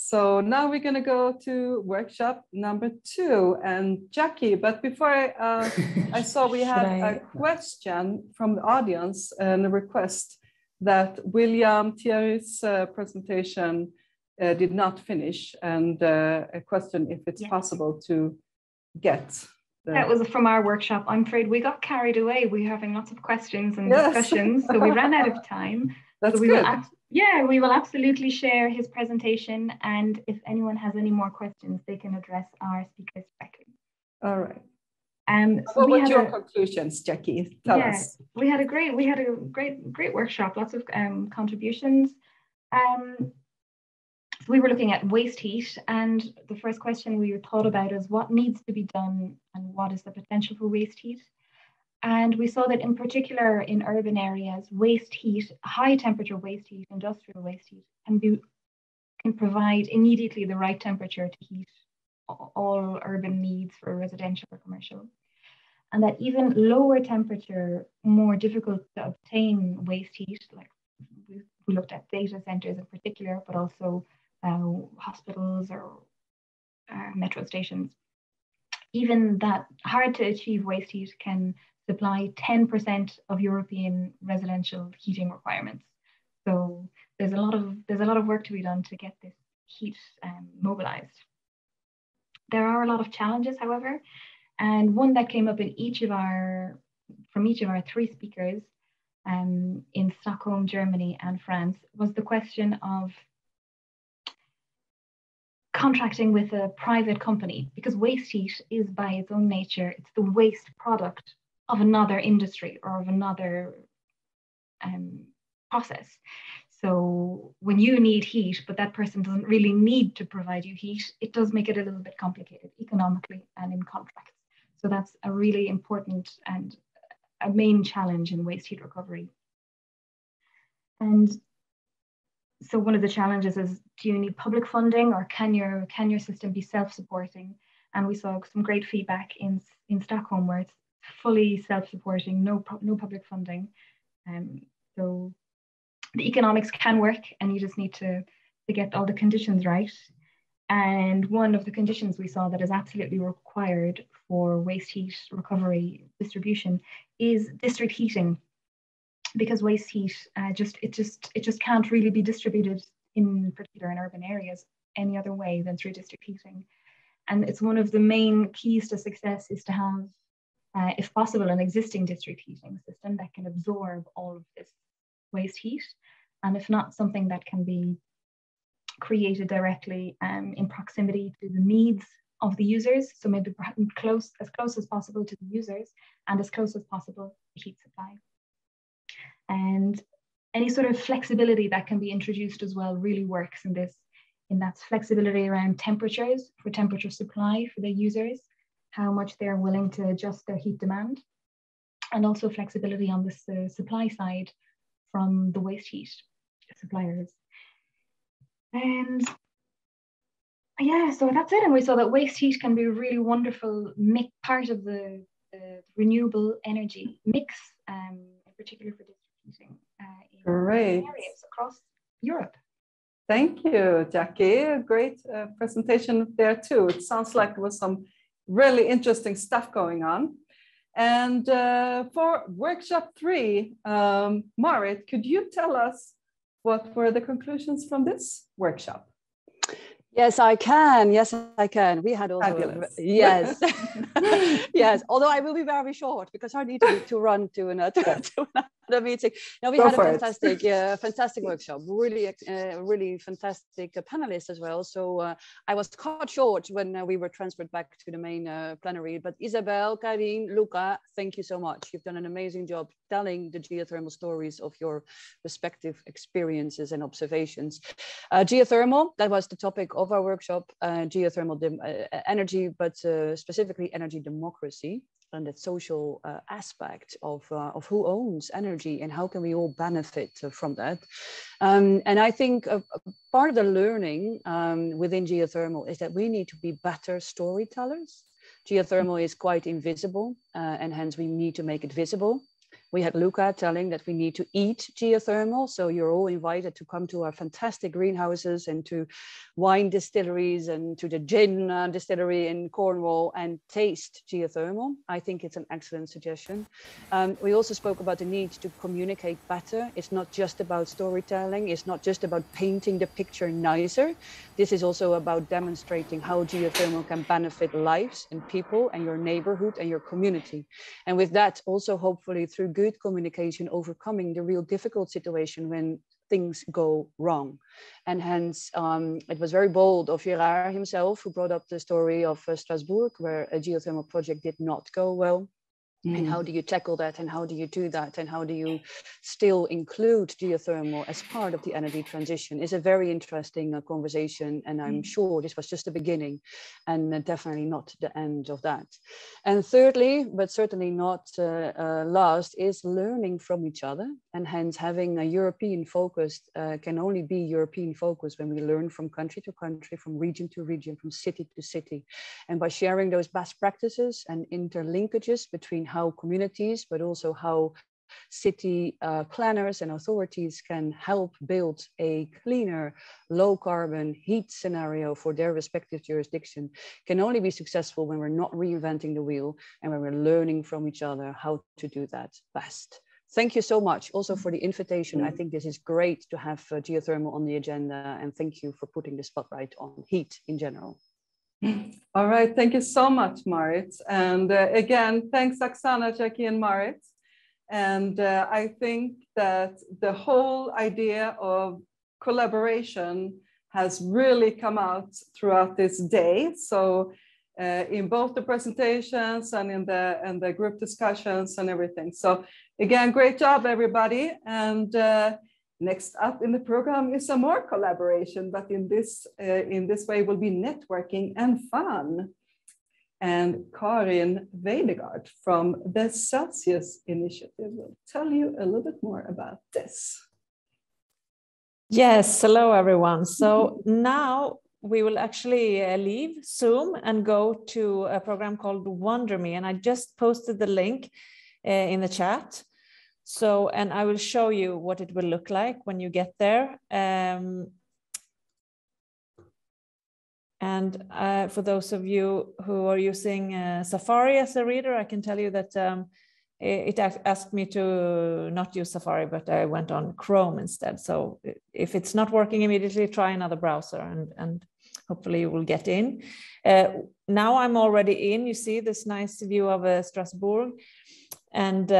So now we're going to go to workshop number 2, and Jackie. But before I saw we had a question from the audience and a request that William Thierry's presentation did not finish, and a question if it's possible to get.
That was from our workshop. I'm afraid we got carried away. We're having lots of questions and discussions, so we ran out of time.
That's good.
We will absolutely share his presentation, and if anyone has any more questions, they can address our speakers directly.
All right. What were your conclusions, Jackie? Tell us.
We had a great workshop. Lots of contributions. We were looking at waste heat, and the first question we thought about is what needs to be done and what is the potential for waste heat. And we saw that in particular in urban areas, waste heat, high temperature waste heat, industrial waste heat can provide immediately the right temperature to heat all urban needs for residential or commercial. And that even lower temperature, more difficult to obtain waste heat, like we looked at data centers in particular, but also hospitals or metro stations. Even that hard to achieve waste heat can supply 10% of European residential heating requirements. So there's a lot of work to be done to get this heat mobilized. There are a lot of challenges, however, and one that came up in from each of our three speakers in Stockholm, Germany, and France was the question of contracting with a private company, because waste heat is by its own nature, it's the waste product of another industry or of another process. So when you need heat, but that person doesn't really need to provide you heat, it does make it a little bit complicated economically and in contracts. So that's a really important and a main challenge in waste heat recovery. And so one of the challenges is, do you need public funding, or can your system be self-supporting? And we saw some great feedback in Stockholm where it's fully self-supporting, no public funding. So the economics can work, and you just need to get all the conditions right. And one of the conditions we saw that is absolutely required for waste heat recovery distribution is district heating, because waste heat it just can't really be distributed, in particular in urban areas, any other way than through district heating. And it's one of the main keys to success is to have, if possible, an existing district heating system that can absorb all of this waste heat, and if not, something that can be created directly in proximity to the needs of the users, so maybe as close as possible to the users and as close as possible to heat supply. And any sort of flexibility that can be introduced as well really works in this, in that flexibility around temperatures, for temperature supply for the users, how much they're willing to adjust their heat demand, and also flexibility on the supply side from the waste heat suppliers. And yeah, so that's it. And we saw that waste heat can be a really wonderful part of the renewable energy mix, in particular for district heating in areas across Europe.
Thank you, Jackie. A great presentation there too. It sounds like there was some really interesting stuff going on. And for workshop 3, Marit, could you tell us what were the conclusions from this workshop?
Yes, I can. Yes, I can. We had also,
fabulous.
Yes, yes. Although I will be very short because I need to run to another meeting. No, we had a fantastic workshop. Really fantastic panelists as well. So I was cut short when we were transferred back to the main plenary. But Isabel, Karin, Luca, thank you so much. You've done an amazing job telling the geothermal stories of your respective experiences and observations. Geothermal, that was the topic of our workshop, geothermal energy, but specifically energy democracy and that social aspect of who owns energy and how can we all benefit from that. And I think part of the learning within geothermal is that we need to be better storytellers. Geothermal is quite invisible and hence we need to make it visible. We had Luca telling that we need to eat geothermal. So you're all invited to come to our fantastic greenhouses and to wine distilleries and to the gin distillery in Cornwall and taste geothermal. I think it's an excellent suggestion. We also spoke about the need to communicate better. It's not just about storytelling. It's not just about painting the picture nicer. This is also about demonstrating how geothermal can benefit lives and people and your neighborhood and your community. And with that, also hopefully through good communication, overcoming the real difficult situation when things go wrong. And hence, it was very bold of Gerard himself who brought up the story of Strasbourg, where a geothermal project did not go well. And how do you tackle that, and how do you do that, and how do you still include geothermal as part of the energy transition is a very interesting conversation. And I'm sure this was just the beginning and definitely not the end of that. And thirdly, but certainly not last, is learning from each other. And hence having a European focus can only be European focus when we learn from country to country, from region to region, from city to city. And by sharing those best practices and interlinkages between how communities, but also how city planners and authorities can help build a cleaner, low carbon heat scenario for their respective jurisdiction, can only be successful when we're not reinventing the wheel and when we're learning from each other how to do that best. Thank you so much also for the invitation. I think this is great to have geothermal on the agenda, and thank you for putting the spotlight on heat in general.
All right, thank you so much, Marit. And again, thanks, Oksana, Jackie, and Marit. And I think that the whole idea of collaboration has really come out throughout this day. So in both the presentations and in the group discussions and everything. So again, great job, everybody. And next up in the program is some more collaboration, but in this way will be networking and fun. And Karin Weidegaard from the Celsius Initiative will tell you a little bit more about this.
Yes, hello everyone. So now we will actually leave Zoom and go to a program called WonderMe, and I just posted the link in the chat. So, and I will show you what it will look like when you get there. And for those of you who are using Safari as a reader, I can tell you that it asked me to not use Safari, but I went on Chrome instead. So if it's not working immediately, try another browser and hopefully you will get in. Now I'm already in. You see this nice view of Strasbourg. And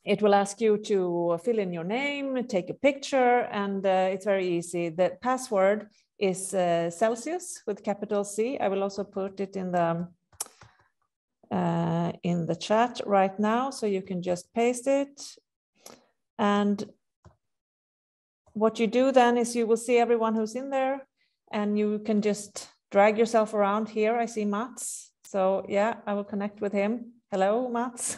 it will ask you to fill in your name, take a picture, and it's very easy. The password is Celsius with capital C. I will also put it in the chat right now, so you can just paste it. And what you do then is you will see everyone who's in there, and you can just drag yourself around here. I see Mats. So yeah, I will connect with him. Hello, Mats.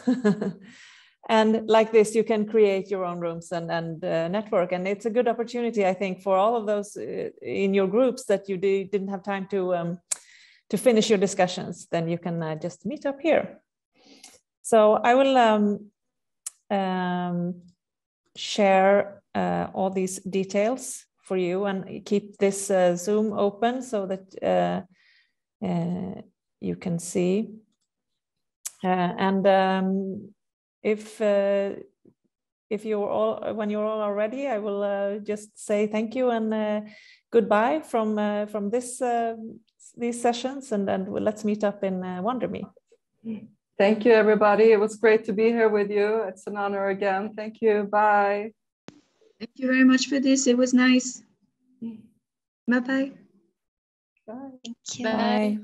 And like this, you can create your own rooms and network. And it's a good opportunity, I think, for all of those in your groups that you didn't have time to finish your discussions. Then you can just meet up here. So I will share all these details for you and keep this Zoom open so that you can see. If you're all, when you're all ready, I will just say thank you and goodbye from these sessions, and then let's meet up in WonderMe.
Thank you, everybody. It was great to be here with you. It's an honor again. Thank you. Bye.
Thank you very much for this. It was nice. Bye-bye.
Bye.
Thank you.
Bye.